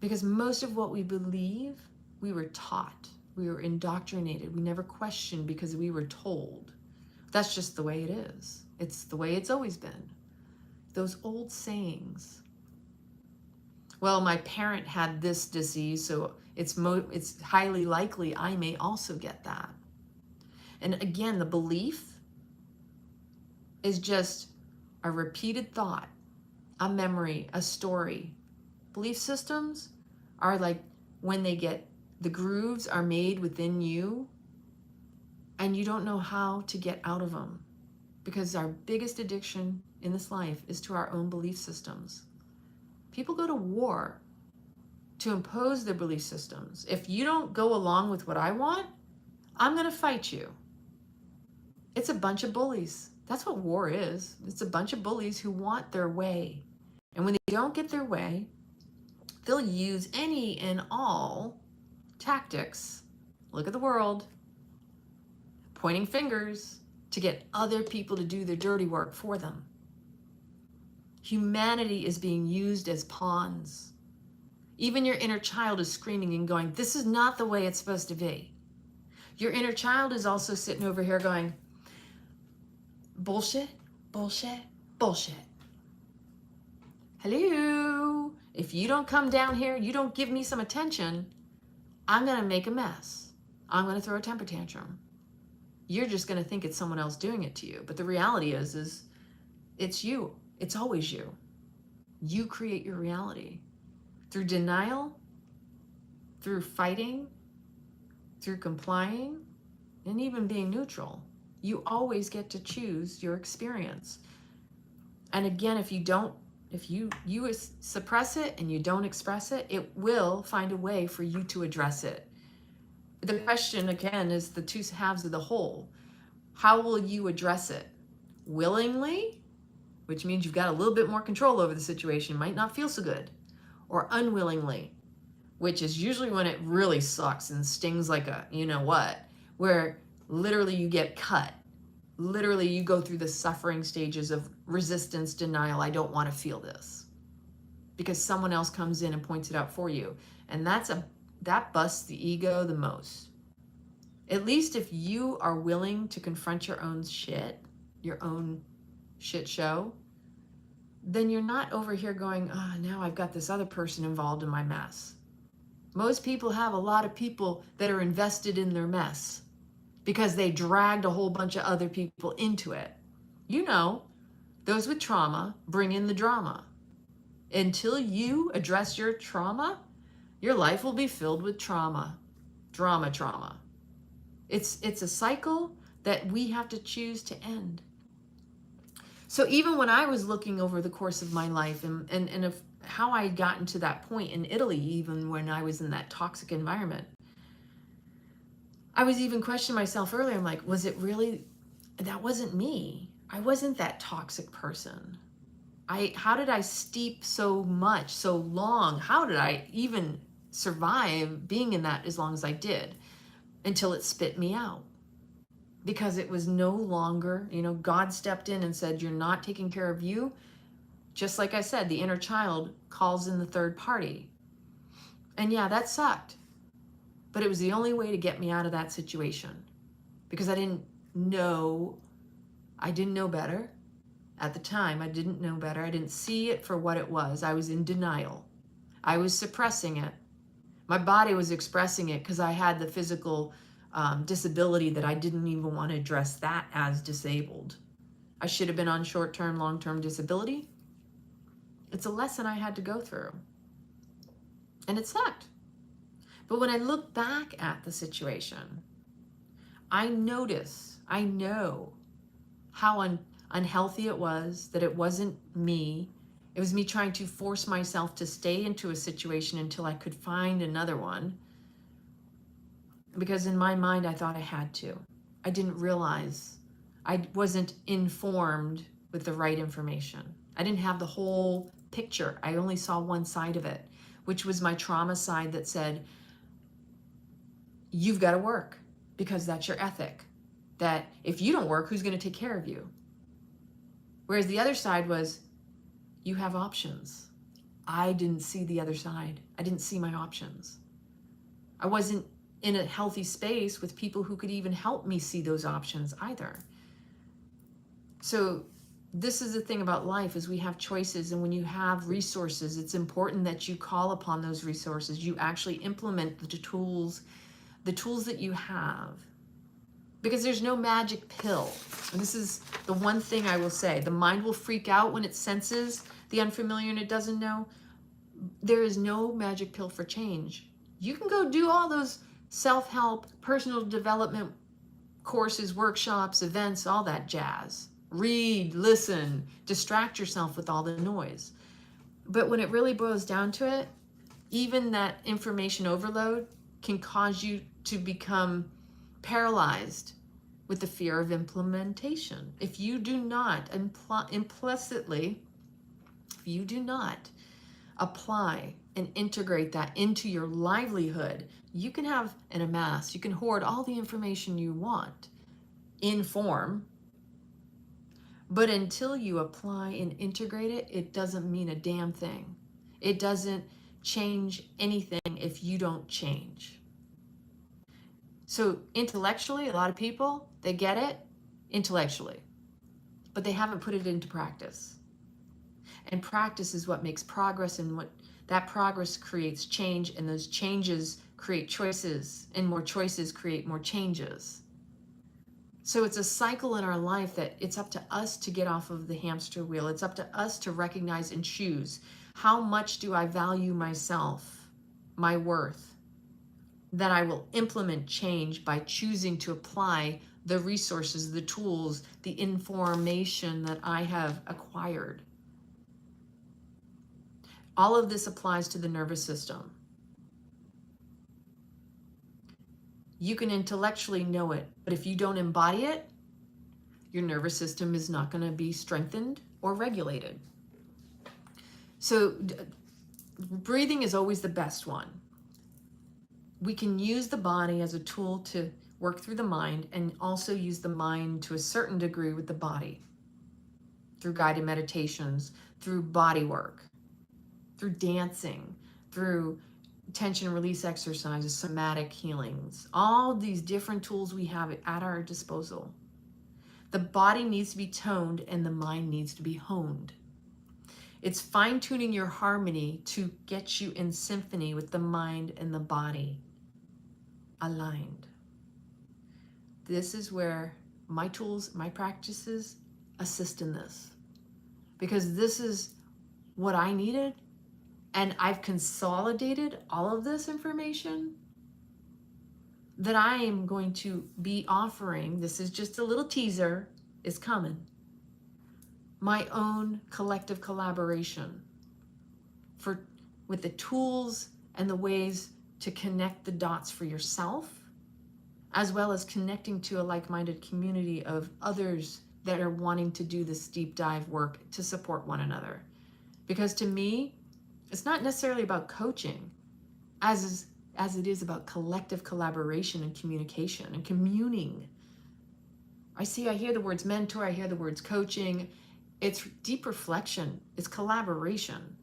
Because most of what we believe, we were taught. We were indoctrinated. We never questioned because we were told. That's just the way it is. It's the way it's always been. Those old sayings. Well, my parent had this disease, so it's highly likely I may also get that. And again, the belief is just a repeated thought, a memory, a story. Belief systems are like when the grooves are made within you and you don't know how to get out of them. Because our biggest addiction in this life is to our own belief systems. People go to war to impose their belief systems. If you don't go along with what I want, I'm going to fight you. It's a bunch of bullies. That's what war is. It's a bunch of bullies who want their way. And when they don't get their way, they'll use any and all tactics. Look at the world. Pointing fingers to get other people to do their dirty work for them. Humanity is being used as pawns. Even your inner child is screaming and going, this is not the way it's supposed to be. Your inner child is also sitting over here going, bullshit, bullshit, bullshit. Hello? If you don't come down here, you don't give me some attention, I'm going to make a mess. I'm going to throw a temper tantrum. You're just going to think it's someone else doing it to you. But the reality is it's you. It's always you. You create your reality. Through denial, through fighting, through complying, and even being neutral. You always get to choose your experience. And again, if you suppress it and you don't express it, it will find a way for you to address it. The question, again, is the 2 halves of the whole. How will you address it? Willingly, which means you've got a little bit more control over the situation, might not feel so good. Or unwillingly, which is usually when it really sucks and stings like a you-know-what, where literally you get cut. Literally you go through the suffering stages of resistance, denial. I don't want to feel this. Because someone else comes in and points it out for you. And that busts the ego the most. At least if you are willing to confront your own shit show, then you're not over here going, oh, now I've got this other person involved in my mess. Most people have a lot of people that are invested in their mess because they dragged a whole bunch of other people into it. You know, those with trauma bring in the drama. Until you address your trauma, your life will be filled with trauma. Trauma. It's a cycle that we have to choose to end. So even when I was looking over the course of my life and how I had gotten to that point in Italy, even when I was in that toxic environment, I was even questioning myself earlier. I'm like, was it really, that wasn't me. I wasn't that toxic person. How did I steep so much, so long? How did I even survive being in that as long as I did until it spit me out? Because it was no longer, God stepped in and said, you're not taking care of you. Just like I said, the inner child calls in the third party. And yeah, that sucked. but it was the only way to get me out of that situation, because I didn't know better. At the time, I didn't know better. I didn't see it for what it was. I was in denial. I was suppressing it. My body was expressing it because I had the physical disability that I didn't even want to address that as disabled. I should have been on short-term, long-term disability. It's a lesson I had to go through. And it sucked. But when I look back at the situation, I know how unhealthy it was, that it wasn't me. It was me trying to force myself to stay into a situation until I could find another one. Because in my mind, I thought I had to. I didn't realize I wasn't informed with the right information. I didn't have the whole picture. I only saw one side of it, which was my trauma side that said, you've got to work because that's your ethic. That if you don't work, who's going to take care of you? Whereas the other side was, you have options. I didn't see the other side. I didn't see my options. I wasn't in a healthy space with people who could even help me see those options either. So this is the thing about life, is we have choices, and when you have resources, it's important that you call upon those resources. You actually implement the tools that you have, because there's no magic pill. And this is the one thing I will say. The mind will freak out when it senses the unfamiliar and it doesn't know. There is no magic pill for change. You can go do all those self-help, personal development courses, workshops, events, all that jazz. Read, listen, distract yourself with all the noise. But when it really boils down to it, even that information overload can cause you to become paralyzed with the fear of implementation. If you do not implicitly, if you do not apply and integrate that into your livelihood, you can have and amass, you can hoard all the information you want in form, but until you apply and integrate it, it doesn't mean a damn thing. It doesn't change anything if you don't change. So intellectually, a lot of people, they get it intellectually, but they haven't put it into practice. And practice is what makes progress, and what that progress creates change, and those changes create choices, and more choices create more changes. So it's a cycle in our life that it's up to us to get off of the hamster wheel. It's up to us to recognize and choose. How much do I value myself, my worth? That I will implement change by choosing to apply the resources, the tools, the information that I have acquired. All of this applies to the nervous system. You can intellectually know it, but if you don't embody it, your nervous system is not going to be strengthened or regulated. So breathing is always the best one. We can use the body as a tool to work through the mind, and also use the mind to a certain degree with the body through guided meditations, through body work, through dancing, through tension release exercises, somatic healings, all these different tools we have at our disposal. The body needs to be toned and the mind needs to be honed. It's fine-tuning your harmony to get you in symphony with the mind and the body aligned. This is where my tools, my practices assist in this, because this is what I needed. And I've consolidated all of this information that I am going to be offering. This is just a little teaser, is coming. My own collective collaboration with the tools and the ways to connect the dots for yourself, as well as connecting to a like-minded community of others that are wanting to do this deep dive work to support one another. Because to me, it's not necessarily about coaching as it is about collective collaboration and communication and communing. I hear the words mentor, I hear the words coaching. It's deep reflection, it's collaboration.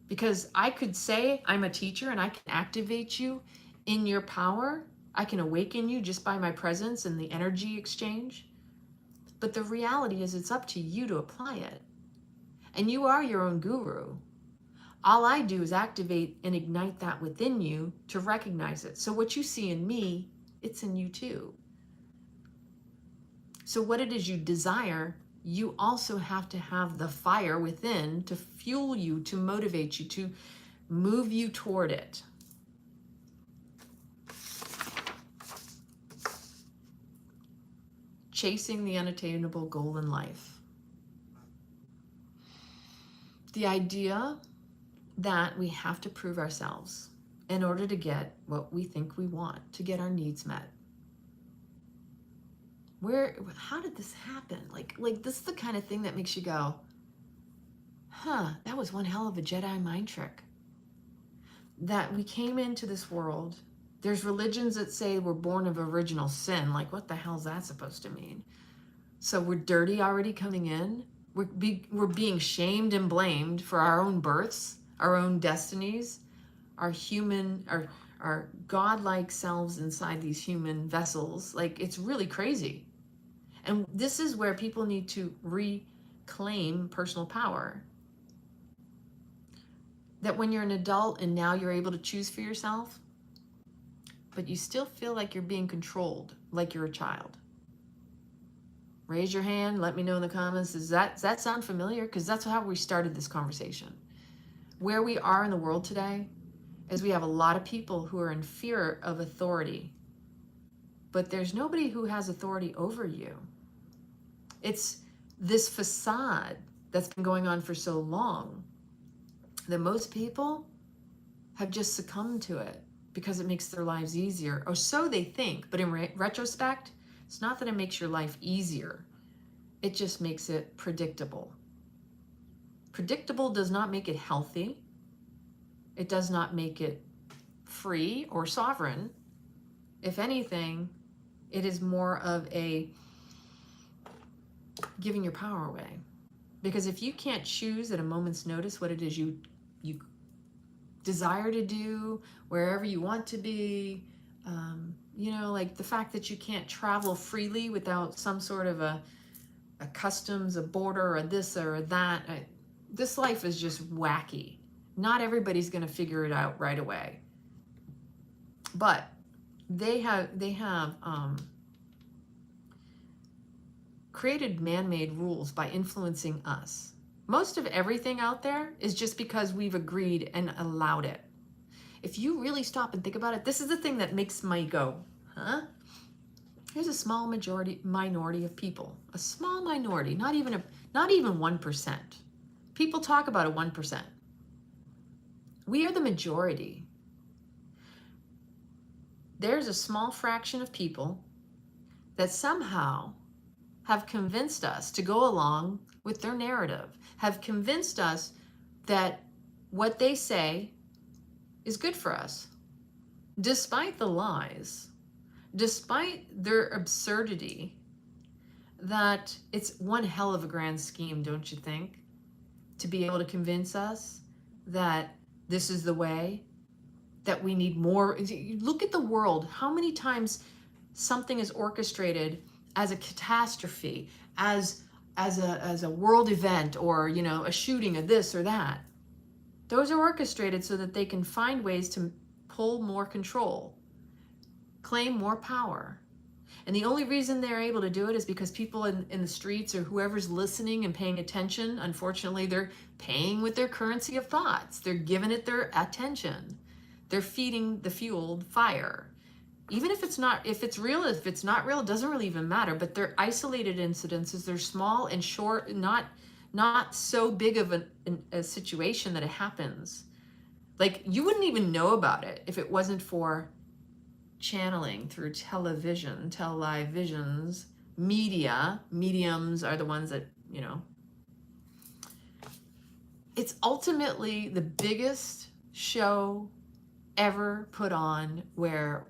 Because I could say I'm a teacher and I can activate you in your power. I can awaken you just by my presence and the energy exchange. But the reality is it's up to you to apply it. And you are your own guru. All I do is activate and ignite that within you to recognize it. So what you see in me, it's in you too. So what it is you desire, you also have to have the fire within to fuel you, to motivate you, to move you toward it. Chasing the unattainable goal in life. The idea that we have to prove ourselves in order to get what we think we want, to get our needs met. How did this happen? Like this is the kind of thing that makes you go, huh, that was one hell of a Jedi mind trick. That we came into this world. There's religions that say we're born of original sin. Like, what the hell is that supposed to mean? So we're dirty already coming in. We're being shamed and blamed for our own births, our own destinies, our godlike selves inside these human vessels. Like, it's really crazy. And this is where people need to reclaim personal power. That when you're an adult and now you're able to choose for yourself, but you still feel like you're being controlled, like you're a child. Raise your hand, let me know in the comments. Does that sound familiar? Because that's how we started this conversation. Where we are in the world today is we have a lot of people who are in fear of authority, but there's nobody who has authority over you. It's this facade that's been going on for so long that most people have just succumbed to it because it makes their lives easier, or so they think. But in retrospect, it's not that it makes your life easier. It just makes it predictable. Predictable does not make it healthy. It does not make it free or sovereign. If anything, it is more of a giving your power away. Because if you can't choose at a moment's notice what it is you desire to do, wherever you want to be, like the fact that you can't travel freely without some sort of a customs, a border, or this or that. This life is just wacky. Not everybody's going to figure it out right away. But they have created man-made rules by influencing us. Most of everything out there is just because we've agreed and allowed it. If you really stop and think about it, this is the thing that makes me go, huh? There's a small minority of people, a small minority, not even 1%. People talk about a 1%. We are the majority. There's a small fraction of people that somehow have convinced us to go along with their narrative, have convinced us that what they say is good for us, despite the lies, despite their absurdity, that it's one hell of a grand scheme, don't you think? To be able to convince us that this is the way, that we need more. Look at the world. How many times something is orchestrated as a catastrophe, as a world event, or a shooting of this or that. Those are orchestrated so that they can find ways to pull more control, claim more power. And the only reason they're able to do it is because people in the streets, or whoever's listening and paying attention, unfortunately, they're paying with their currency of thoughts. They're giving it their attention. They're feeding the fueled fire. Even if it's not real, if it's not real, it doesn't really even matter. But they're isolated incidences. They're small and short, not so big of a situation that it happens. Like, you wouldn't even know about it if it wasn't for channeling through television, live visions, media. Mediums are the ones that, It's ultimately the biggest show ever put on, where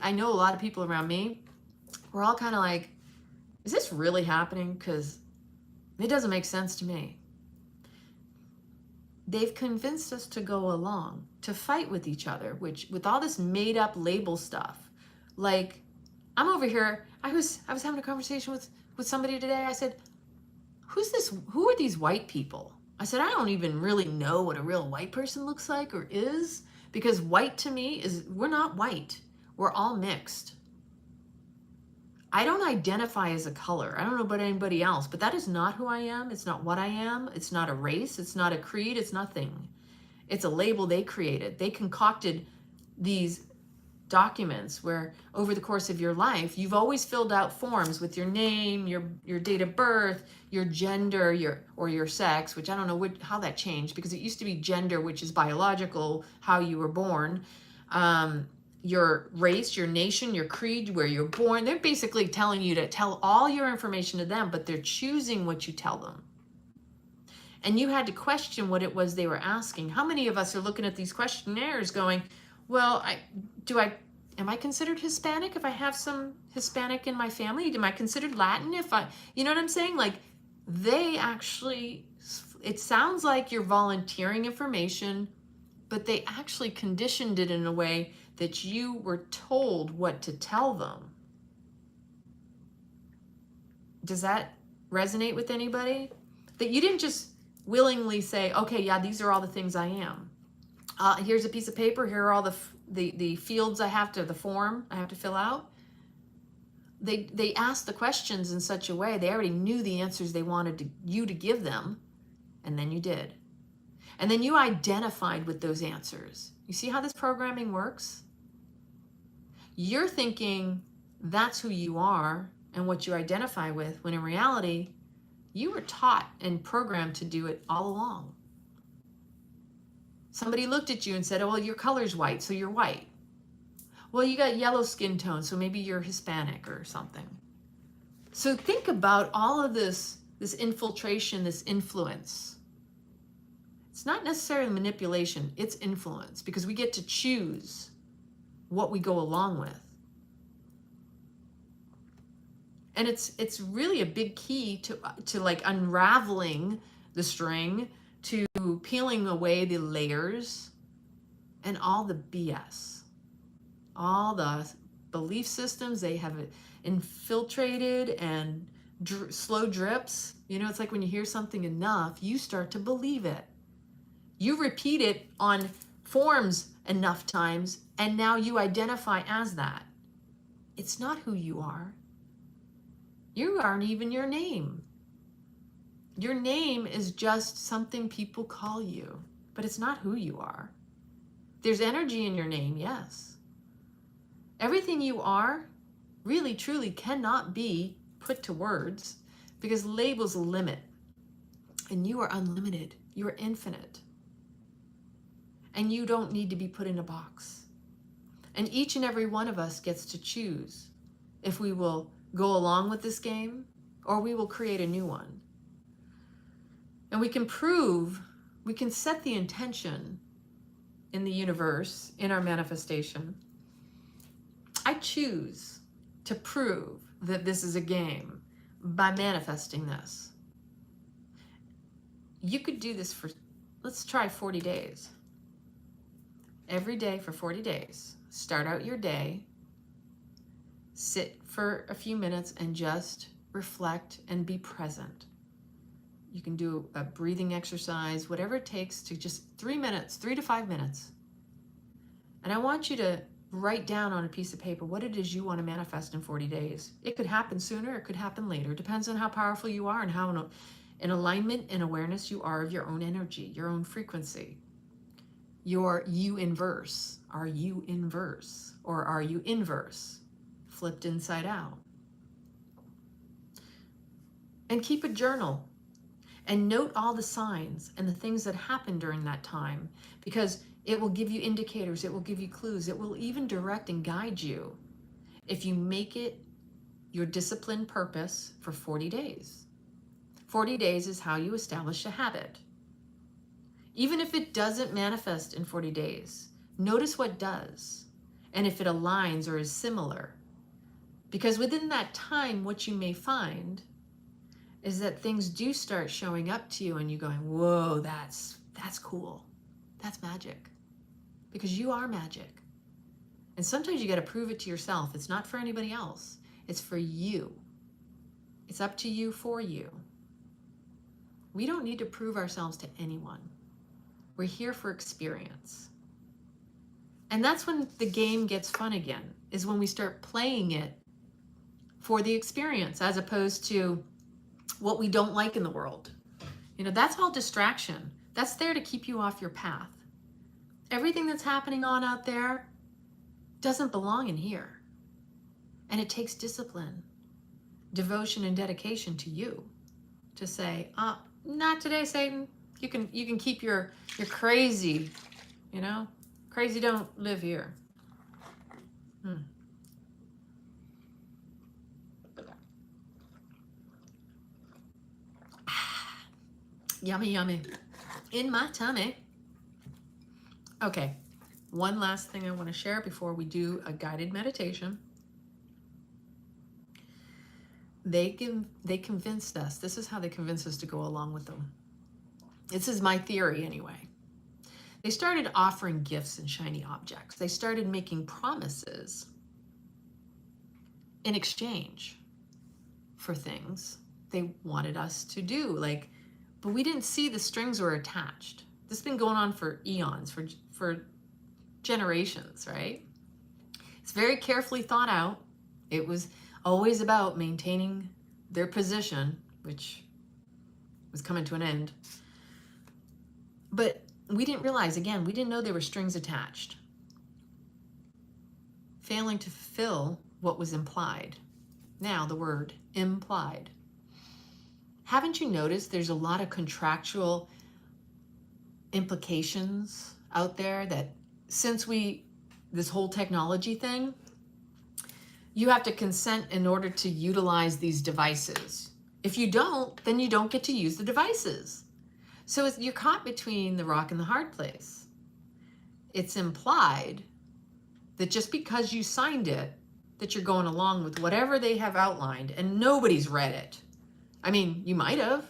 I know a lot of people around me, we're all kind of like, is this really happening? Because it doesn't make sense to me. they've convinced us to go along, to fight with each other, which with all this made up label stuff. Like, I'm over here, I was having a conversation with somebody today. I said, who are these white people? I said, I don't even really know what a real white person looks like or is, because white to me is, we're not white. We're all mixed. I don't identify as a color. I don't know about anybody else, but that is not who I am. It's not what I am. It's not a race. It's not a creed. It's nothing. It's a label they created. They concocted these documents where over the course of your life, you've always filled out forms with your name, your date of birth, your gender, your sex, which I don't know how that changed, because it used to be gender, which is biological, how you were born, your race, your nation, your creed, where you're born. They're basically telling you to tell all your information to them, but they're choosing what you tell them. And you had to question what it was they were asking. How many of us are looking at these questionnaires going, well, am I considered Hispanic if I have some Hispanic in my family? Am I considered Latin if you know what I'm saying? Like, they actually, it sounds like you're volunteering information, but they actually conditioned it in a way that you were told what to tell them. Does that resonate with anybody? That you didn't just willingly say, okay, yeah, these are all the things I am. Here's a piece of paper. Here are all the fields the form I have to fill out. They asked the questions in such a way, they already knew the answers they wanted you to give them, and then you did. And then you identified with those answers. You see how this programming works? You're thinking that's who you are and what you identify with, when in reality, you were taught and programmed to do it all along. Somebody looked at you and said, oh, well, your color's white, so you're white. Well, you got yellow skin tone, so maybe you're Hispanic or something. So think about all of this infiltration, this influence. It's not necessarily manipulation, it's influence, because we get to choose what we go along with. And it's really a big key to like unraveling the string, to peeling away the layers and all the BS, all the belief systems they have infiltrated and slow drips. You know, it's like when you hear something enough, you start to believe it. You repeat it on forms enough times, and now you identify as that. It's not who you are. You aren't even your name. Your name is just something people call you, but it's not who you are. There's energy in your name, yes. Everything you are really, truly cannot be put to words, because labels limit. And you are unlimited. You are infinite. And you don't need to be put in a box. And each and every one of us gets to choose if we will go along with this game or we will create a new one. And we can set the intention in the universe, in our manifestation. I choose to prove that this is a game by manifesting this. You could do this for, let's try 40 days. Every day for 40 days. Start out your day, sit for a few minutes and just reflect and be present. You can do a breathing exercise, whatever it takes, to just 3 minutes, 3 to 5 minutes. And I want you to write down on a piece of paper what it is you want to manifest in 40 days. It could happen sooner, it could happen later. It depends on how powerful you are and how in alignment and awareness you are of your own energy, your own frequency. Your you inverse. Are you inverse? Or are you inverse? Flipped inside out. And keep a journal. And note all the signs and the things that happen during that time, because it will give you indicators, it will give you clues, it will even direct and guide you if you make it your disciplined purpose for 40 days. 40 days is how you establish a habit. Even if it doesn't manifest in 40 days, notice what does, and if it aligns or is similar. Because within that time, what you may find is that things do start showing up to you and you going, whoa, that's That's cool. That's magic. Because you are magic. And sometimes you got to prove it to yourself. It's not for anybody else. It's for you. It's up to you for you. We don't need to prove ourselves to anyone. We're here for experience. And that's when the game gets fun again, is when we start playing it for the experience as opposed to what we don't like in the world. You know, that's all distraction. That's there to keep you off your path. Everything that's happening on out there doesn't belong in here. And it takes discipline, devotion, and dedication to you to say, not today, Satan. You can keep your crazy, you know? Crazy don't live here. Yummy, yummy. In my tummy. Okay, one last thing I want to share before we do a guided meditation. They convinced us, this is how they convinced us to go along with them. This is my theory anyway. They started offering gifts and shiny objects. They started making promises in exchange for things they wanted us to do. But we didn't see the strings were attached. This has been going on for eons, for generations, right? It's very carefully thought out. It was always about maintaining their position, which was coming to an end. But we didn't realize, again, we didn't know there were strings attached. Failing to fulfill what was implied. Now the word implied. Haven't you noticed there's a lot of contractual implications out there that since this whole technology thing, you have to consent in order to utilize these devices. If you don't, then you don't get to use the devices. So you're caught between the rock and the hard place. It's implied that just because you signed it, that you're going along with whatever they have outlined, and nobody's read it. I mean, you might have.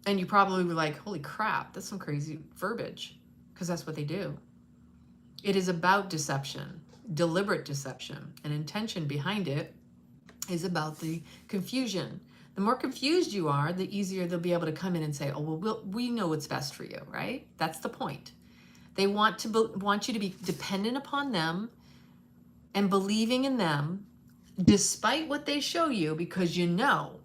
And you probably were like, holy crap, that's some crazy verbiage, because that's what they do. It is about deception, deliberate deception, and intention behind it is about the confusion. The more confused you are, the easier they'll be able to come in and say, oh, well, we know what's best for you, right? That's the point. They want you to be dependent upon them and believing in them despite what they show you, because you know,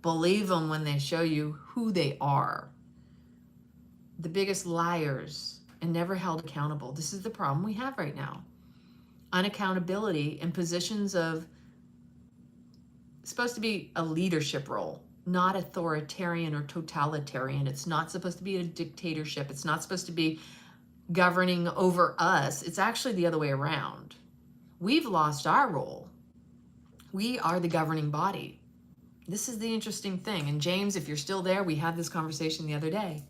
believe them when they show you who they are. The biggest liars and never held accountable. This is the problem we have right now. Unaccountability in positions of supposed to be a leadership role, not authoritarian or totalitarian. It's not supposed to be a dictatorship. It's not supposed to be governing over us. It's actually the other way around. We've lost our role. We are the governing body. This is the interesting thing. And James, if you're still there, we had this conversation the other day.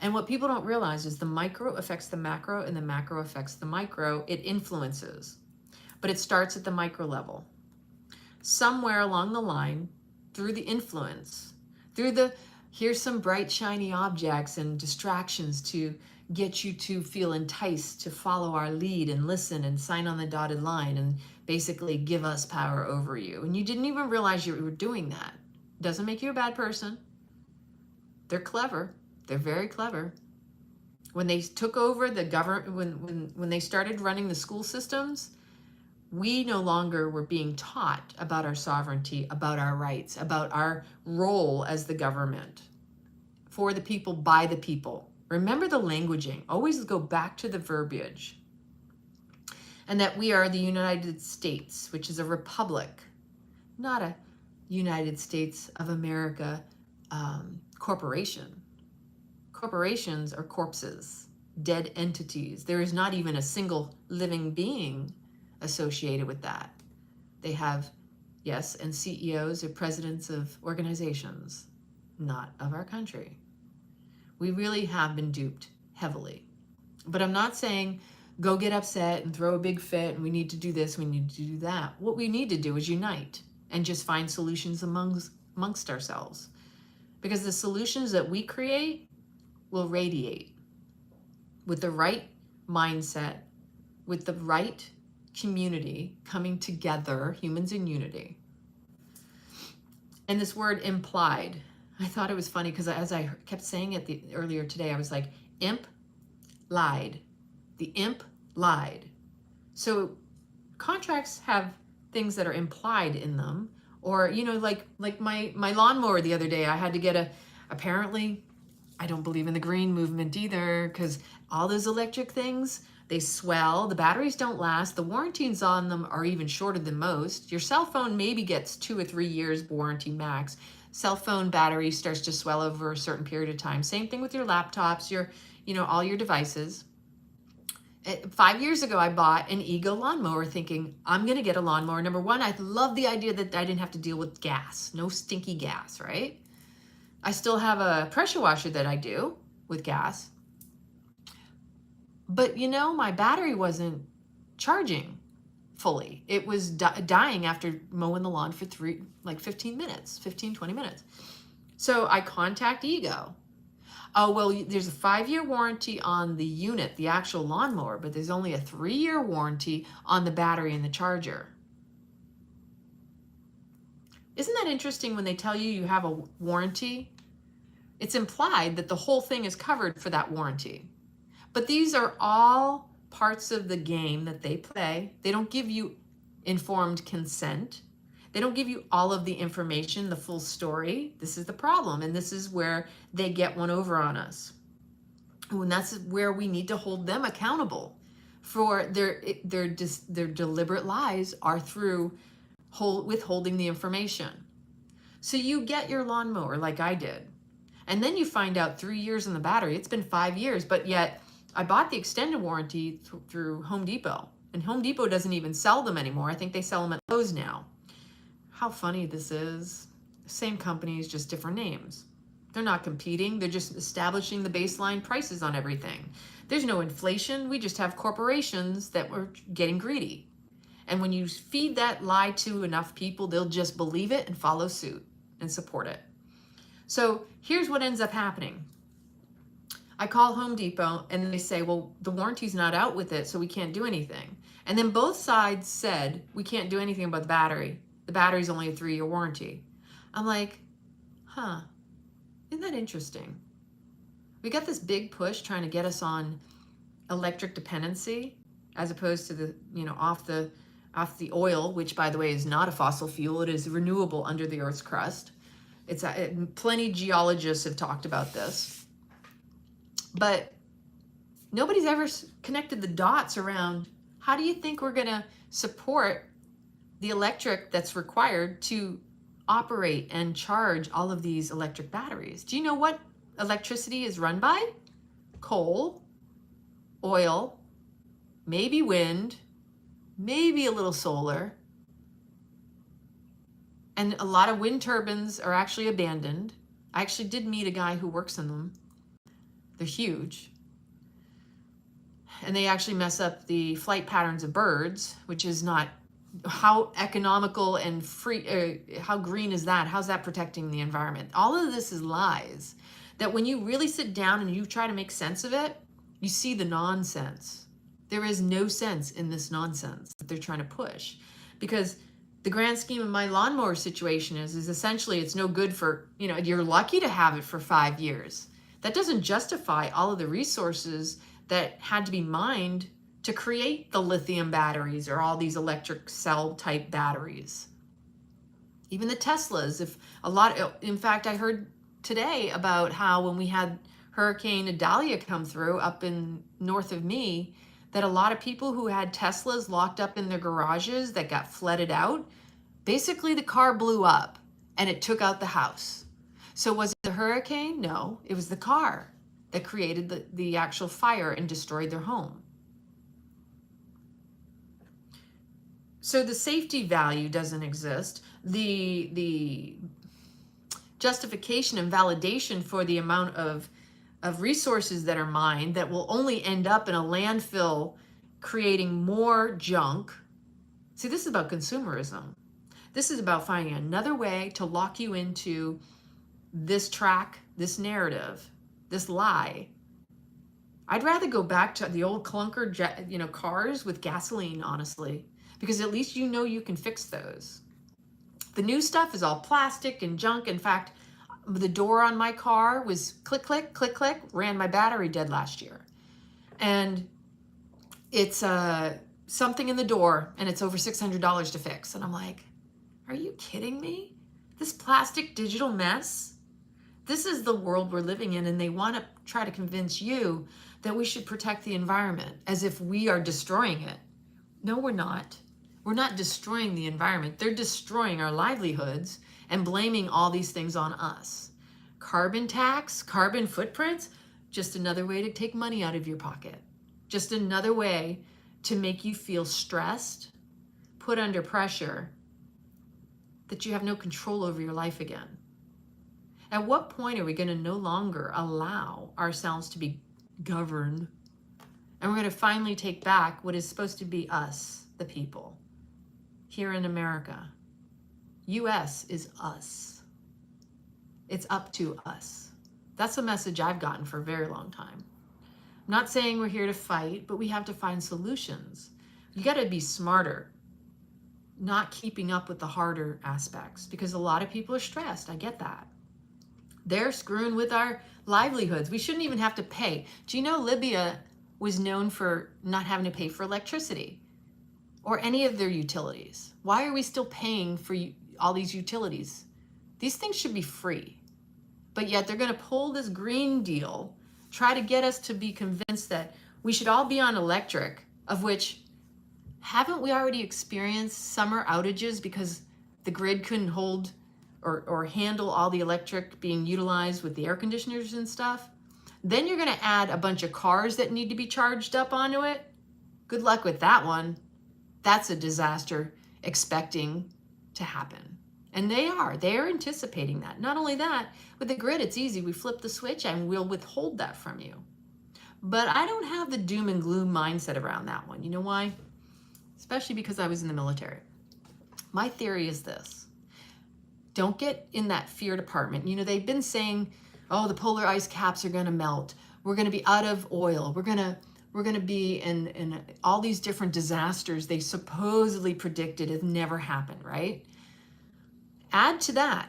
And what people don't realize is the micro affects the macro and the macro affects the micro. It influences, but it starts at the micro level. Somewhere along the line, through the influence, here's some bright, shiny objects and distractions to get you to feel enticed to follow our lead and listen and sign on the dotted line and basically give us power over you. And you didn't even realize you were doing that. Doesn't make you a bad person. They're clever. They're very clever. When they took over the government, when they started running the school systems, we no longer were being taught about our sovereignty, about our rights, about our role as the government. For the people, by the people. Remember the languaging. Always go back to the verbiage. And that we are the United States, which is a republic, not a United States of America corporation. Corporations are corpses, dead entities. There is not even a single living being associated with that. They have, yes, and CEOs or presidents of organizations, not of our country. We really have been duped heavily. But I'm not saying go get upset and throw a big fit and we need to do this, we need to do that. What we need to do is unite and just find solutions amongst ourselves. Because the solutions that we create will radiate with the right mindset, with the right community coming together, humans in unity. And this word implied, I thought it was funny because as I kept saying it earlier today, I was like, imp lied. The imp lied. So contracts have things that are implied in them, or, you know, like my lawnmower the other day, I had to get apparently, I don't believe in the green movement either, because all those electric things, they swell, the batteries don't last, the warranties on them are even shorter than most. Your cell phone maybe gets 2 or 3 years warranty max. Cell phone battery starts to swell over a certain period of time. Same thing with your laptops, all your devices. 5 years ago, I bought an 𝐒𝐬 lawnmower thinking, I'm gonna get a lawnmower. Number one, I love the idea that I didn't have to deal with gas, no stinky gas, right? I still have a pressure washer that I do with gas. But my battery wasn't charging fully. It was dying after mowing the lawn for 15 minutes, 15, 20 minutes. So I contact 𝐒𝐬. Oh, well, there's a 5-year warranty on the unit, the actual lawnmower, but there's only a 3-year warranty on the battery and the charger. Isn't that interesting when they tell you you have a warranty? It's implied that the whole thing is covered for that warranty. But these are all parts of the game that they play. They don't give you informed consent. They don't give you all of the information, the full story. This is the problem, and this is where they get one over on us. And that's where we need to hold them accountable for their deliberate lies are through withholding the information. So you get your lawnmower like I did, and then you find out 3 years in the battery. It's been 5 years, but yet I bought the extended warranty through Home Depot, and Home Depot doesn't even sell them anymore. I think they sell them at Lowe's now. How funny this is. Same companies, just different names. They're not competing. They're just establishing the baseline prices on everything. There's no inflation. We just have corporations that were getting greedy. And when you feed that lie to enough people, they'll just believe it and follow suit and support it. So here's what ends up happening. I call Home Depot and they say, well, the warranty's not out with it, so we can't do anything. And then both sides said, we can't do anything about the battery. The battery's only a 3-year warranty. I'm like, huh, isn't that interesting? We got this big push trying to get us on electric dependency as opposed to the, off the oil, which by the way is not a fossil fuel. It is renewable under the Earth's crust. Plenty geologists have talked about this. But nobody's ever connected the dots around how do you think we're gonna support the electric that's required to operate and charge all of these electric batteries. Do you know what electricity is run by? Coal, oil, maybe wind, maybe a little solar. And a lot of wind turbines are actually abandoned. I actually did meet a guy who works in them. They're huge. And they actually mess up the flight patterns of birds, which is not how economical and free, how green is that? How's that protecting the environment? All of this is lies that when you really sit down and you try to make sense of it, you see the nonsense. There is no sense in this nonsense that they're trying to push, because the grand scheme of my lawnmower situation is essentially it's no good for, you're lucky to have it for 5 years. That doesn't justify all of the resources that had to be mined to create the lithium batteries or all these electric cell type batteries. Even the Teslas, in fact, I heard today about how when we had Hurricane Idalia come through up in north of me, that a lot of people who had Teslas locked up in their garages that got flooded out, basically the car blew up and it took out the house. So was it the hurricane? No, it was the car that created the actual fire and destroyed their home. So the safety value doesn't exist. The justification and validation for the amount of resources that are mined that will only end up in a landfill creating more junk. See, this is about consumerism. This is about finding another way to lock you into this track, this narrative. this lie. I'd rather go back to the old clunker, cars with gasoline, honestly, because at least you can fix those. The new stuff is all plastic and junk. In fact, the door on my car was click, click, click, click, ran my battery dead last year. And it's something in the door and it's over $600 to fix. And I'm like, are you kidding me? This plastic digital mess? This is the world we're living in, and they want to try to convince you that we should protect the environment as if we are destroying it. No, we're not. We're not destroying the environment. They're destroying our livelihoods and blaming all these things on us. Carbon tax, carbon footprints, just another way to take money out of your pocket. Just another way to make you feel stressed, put under pressure, that you have no control over your life again. At what point are we going to no longer allow ourselves to be governed? And we're going to finally take back what is supposed to be us, the people, here in America. US is us. It's up to us. That's a message I've gotten for a very long time. I'm not saying we're here to fight, but we have to find solutions. You got to be smarter, not keeping up with the harder aspects, because a lot of people are stressed. I get that. They're screwing with our livelihoods. We shouldn't even have to pay. Do you know Libya was known for not having to pay for electricity or any of their utilities? Why are we still paying for all these utilities? These things should be free. But yet they're going to pull this Green Deal, try to get us to be convinced that we should all be on electric, of which haven't we already experienced summer outages because the grid couldn't hold or handle all the electric being utilized with the air conditioners and stuff? Then you're going to add a bunch of cars that need to be charged up onto it. Good luck with that one. That's a disaster expecting to happen. And they are anticipating that. Not only that, with the grid, it's easy. We flip the switch and we'll withhold that from you. But I don't have the doom and gloom mindset around that one. You know why? Especially because I was in the military. My theory is this. Don't get in that fear department. You know, they've been saying, oh, the polar ice caps are going to melt. We're going to be out of oil. We're going to be in all these different disasters they supposedly predicted have never happened, right? Add to that.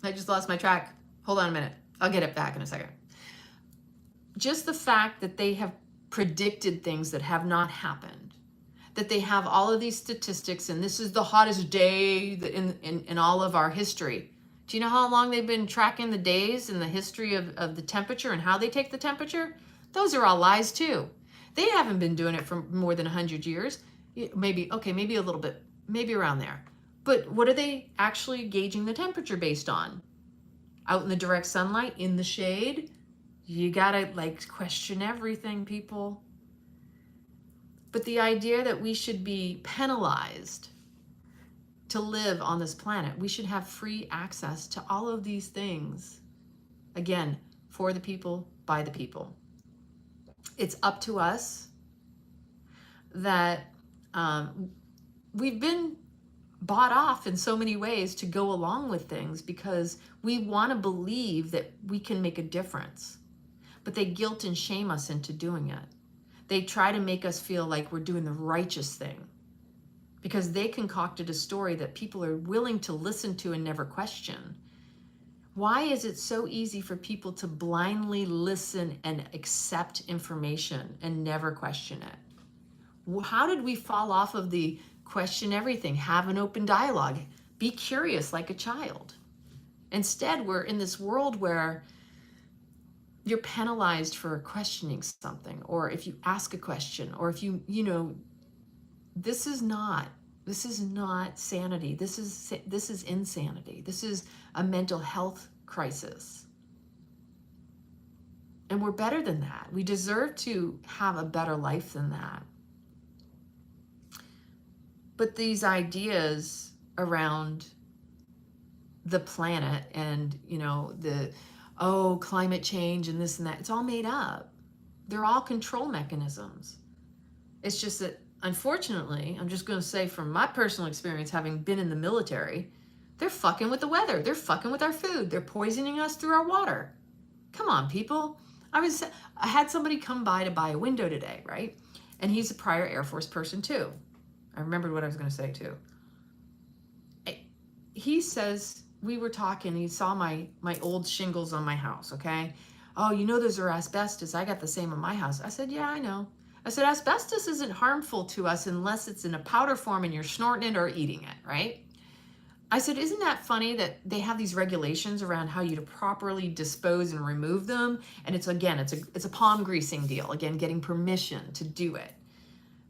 I just lost my track. Hold on a minute. I'll get it back in a second. Just the fact that they have predicted things that have not happened, that they have all of these statistics, and this is the hottest day in all of our history. Do you know how long they've been tracking the days in the history of the temperature and how they take the temperature? Those are all lies too. They haven't been doing it for more than 100 years. Maybe a little bit, maybe around there. But what are they actually gauging the temperature based on? Out in the direct sunlight, in the shade? You gotta question everything, people. But the idea that we should be penalized to live on this planet, we should have free access to all of these things. Again, for the people, by the people. It's up to us that we've been bought off in so many ways to go along with things because we want to believe that we can make a difference. But they guilt and shame us into doing it. They try to make us feel like we're doing the righteous thing because they concocted a story that people are willing to listen to and never question. Why is it so easy for people to blindly listen and accept information and never question it? How did we fall off of the question everything, have an open dialogue, be curious like a child? Instead, we're in this world where you're penalized for questioning something, or if you ask a question, or if this is not sanity. This is insanity. This is a mental health crisis. And we're better than that. We deserve to have a better life than that. But these ideas around the planet and, climate change and this and that, it's all made up. They're all control mechanisms. It's just that, unfortunately, I'm just going to say from my personal experience, having been in the military, They're fucking with the weather. They're fucking with our food. They're poisoning us through our water. Come on, people. I had somebody come by to buy a window today, right? And he's a prior Air Force person too. I remembered what I was going to say too. He says, we were talking, he saw my old shingles on my house, okay? Oh, you know those are asbestos. I got the same in my house. I said, yeah, I know. I said, asbestos isn't harmful to us unless it's in a powder form and you're snorting it or eating it, right? I said, isn't that funny that they have these regulations around how you to properly dispose and remove them? And it's, again, it's a palm greasing deal. Again, getting permission to do it.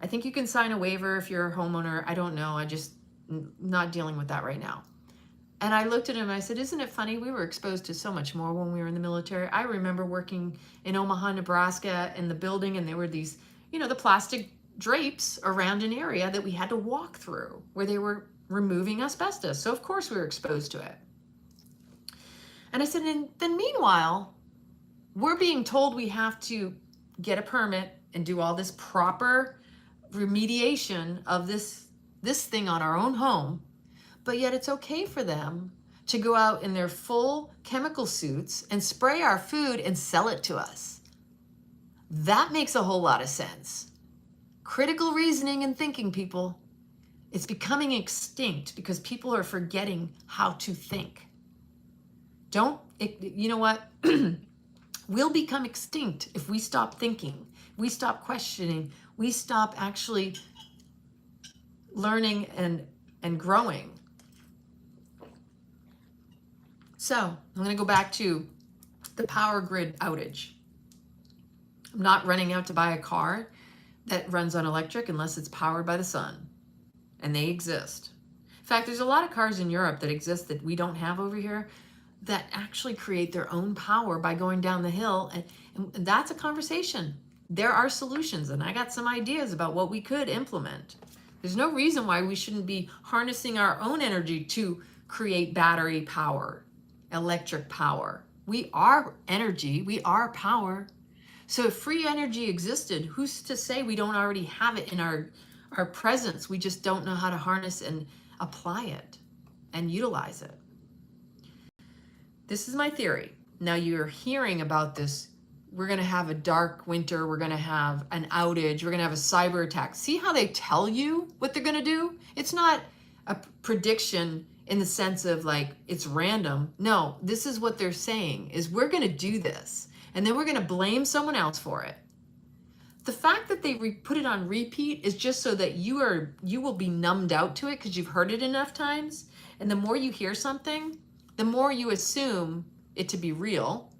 I think you can sign a waiver if you're a homeowner. I don't know. I just not dealing with that right now. And I looked at him and I said, isn't it funny? We were exposed to so much more when we were in the military. I remember working in Omaha, Nebraska in the building, and there were these, you know, the plastic drapes around an area that we had to walk through where they were removing asbestos. So of course we were exposed to it. And I said, and then meanwhile, we're being told we have to get a permit and do all this proper remediation of this thing on our own home. But yet it's okay for them to go out in their full chemical suits and spray our food and sell it to us. That makes a whole lot of sense. Critical reasoning and thinking, people. It's becoming extinct because people are forgetting how to think. You know what? We'll become extinct if we stop thinking, we stop questioning, we stop actually learning and growing. So I'm going to go back to the power grid outage. I'm not running out to buy a car that runs on electric unless it's powered by the sun. And they exist. In fact, there's a lot of cars in Europe that exist that we don't have over here that actually create their own power by going down the hill. And that's a conversation. There are solutions, and I got some ideas about what we could implement. There's no reason why we shouldn't be harnessing our own energy to create battery power, electric power. We are energy, we are power. So if free energy existed, who's to say we don't already have it in our presence? We just don't know how to harness and apply it and utilize it. This is my theory. Now you're hearing about this. We're going to have a dark winter. We're going to have an outage. We're going to have a cyber attack. See how they tell you what they're going to do? It's not a prediction in the sense of like it's random. No, this is what they're saying is we're going to do this and then we're going to blame someone else for it. The fact that they put it on repeat is just so that you will be numbed out to it because you've heard it enough times. And the more you hear something, the more you assume it to be real.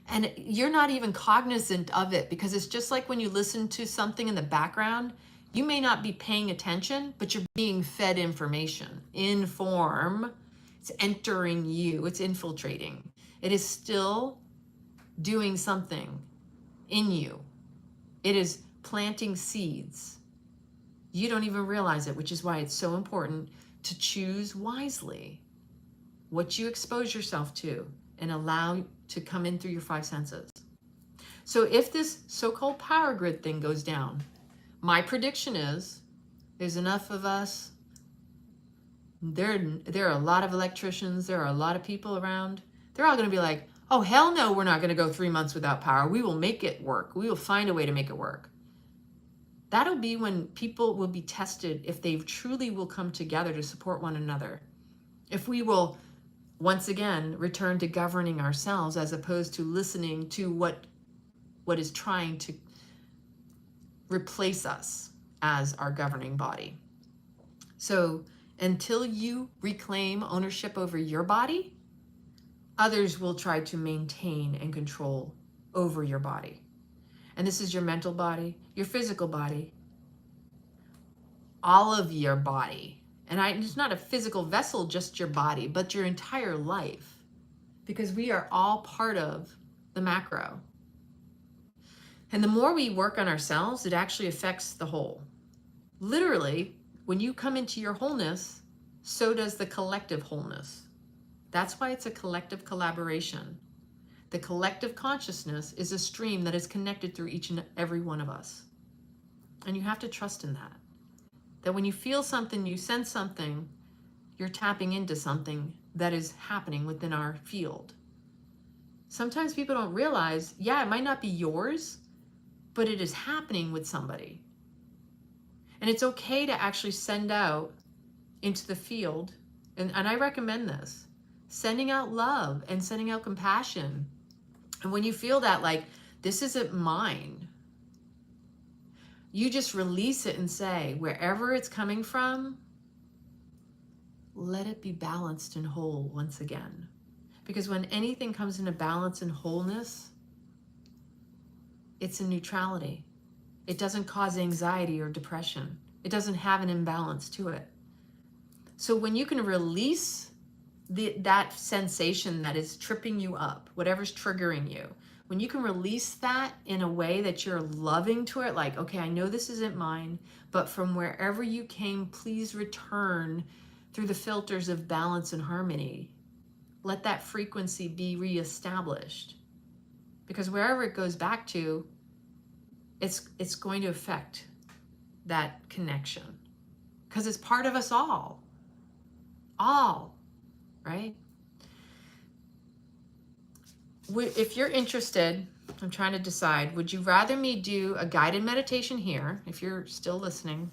And you're not even cognizant of it because it's just like when you listen to something in the background, you may not be paying attention, but you're being fed information. Inform, it's entering you, it's infiltrating. It is still doing something in you. It is planting seeds. You don't even realize it, which is why it's so important to choose wisely what you expose yourself to and allow to come in through your five senses. So if this so-called power grid thing goes down, my prediction is there's enough of us. There are a lot of electricians. There are a lot of people around. They're all going to be like, oh, hell no, we're not going to go 3 months without power. We will make it work. We will find a way to make it work. That'll be when people will be tested if they truly will come together to support one another. If we will, once again, return to governing ourselves as opposed to listening to what is trying to replace us as our governing body. So until you reclaim ownership over your body, others will try to maintain and control over your body. And this is your mental body, your physical body, all of your body. And it's not a physical vessel, just your body, but your entire life. Because we are all part of the macro. And the more we work on ourselves, it actually affects the whole. Literally, when you come into your wholeness, so does the collective wholeness. That's why it's a collective collaboration. The collective consciousness is a stream that is connected through each and every one of us. And you have to trust in that. That when you feel something, you sense something, you're tapping into something that is happening within our field. Sometimes people don't realize, yeah, it might not be yours, but it is happening with somebody. And it's okay to actually send out into the field, and I recommend this, sending out love and sending out compassion. And when you feel that, like, this isn't mine, you just release it and say, wherever it's coming from, let it be balanced and whole once again. Because when anything comes into balance and wholeness, it's in neutrality. It doesn't cause anxiety or depression. It doesn't have an imbalance to it. So when you can release that sensation that is tripping you up, whatever's triggering you, when you can release that in a way that you're loving to it, like, okay, I know this isn't mine, but from wherever you came, please return through the filters of balance and harmony. Let that frequency be reestablished. Because wherever it goes back to, it's going to affect that connection. Because it's part of us all. All, right? If you're interested, I'm trying to decide, would you rather me do a guided meditation here, if you're still listening?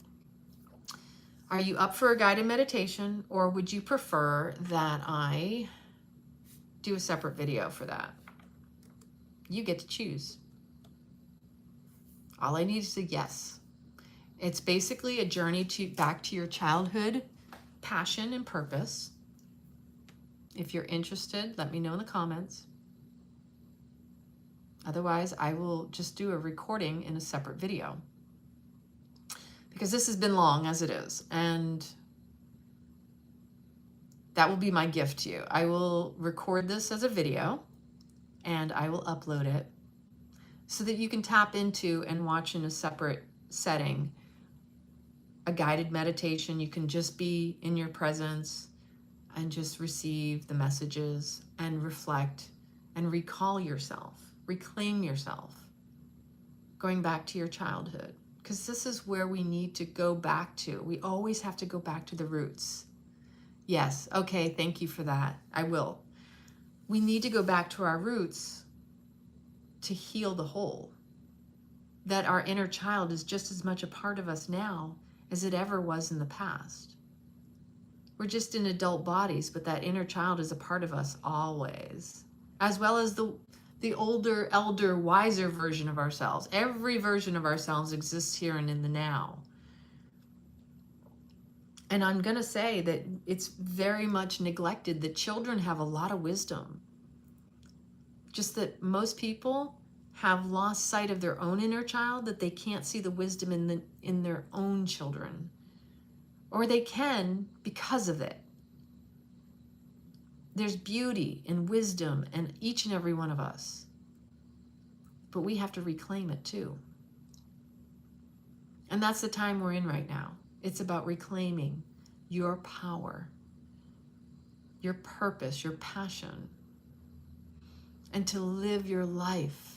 Are you up for a guided meditation, or would you prefer that I do a separate video for that? You get to choose. All I need is a yes. It's basically a journey back to your childhood passion and purpose. If you're interested, let me know in the comments. Otherwise, I will just do a recording in a separate video. Because this has been long as it is, and that will be my gift to you. I will record this as a video, and I will upload it so that you can tap into and watch in a separate setting a guided meditation. You can just be in your presence and just receive the messages and reflect and recall yourself, reclaim yourself, going back to your childhood. Because this is where we need to go back to. We always have to go back to the roots. Yes, okay, thank you for that. I will. We need to go back to our roots to heal the whole. That our inner child is just as much a part of us now as it ever was in the past. We're just in adult bodies, but that inner child is a part of us always. As well as the older, elder, wiser version of ourselves. Every version of ourselves exists here and in the now. And I'm going to say that it's very much neglected that children have a lot of wisdom. Just that most people have lost sight of their own inner child, that they can't see the wisdom in their own children. Or they can because of it. There's beauty and wisdom in each and every one of us. But we have to reclaim it too. And that's the time we're in right now. It's about reclaiming your power, your purpose, your passion, and to live your life,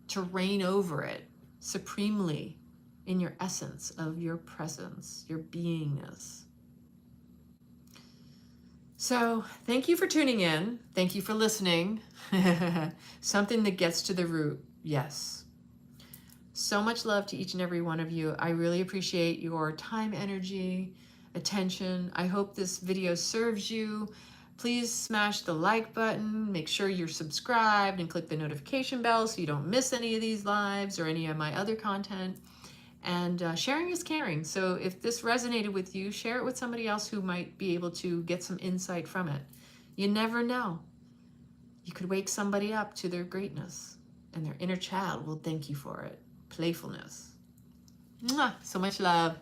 to reign over it supremely in your essence of your presence, your beingness. So thank you for tuning in. Thank you for listening. Something that gets to the root. Yes. So much love to each and every one of you. I really appreciate your time, energy, attention. I hope this video serves you. Please smash the like button. Make sure you're subscribed and click the notification bell so you don't miss any of these lives or any of my other content. And sharing is caring. So if this resonated with you, share it with somebody else who might be able to get some insight from it. You never know. You could wake somebody up to their greatness, and their inner child will thank you for it. Playfulness. Mwah! So much love.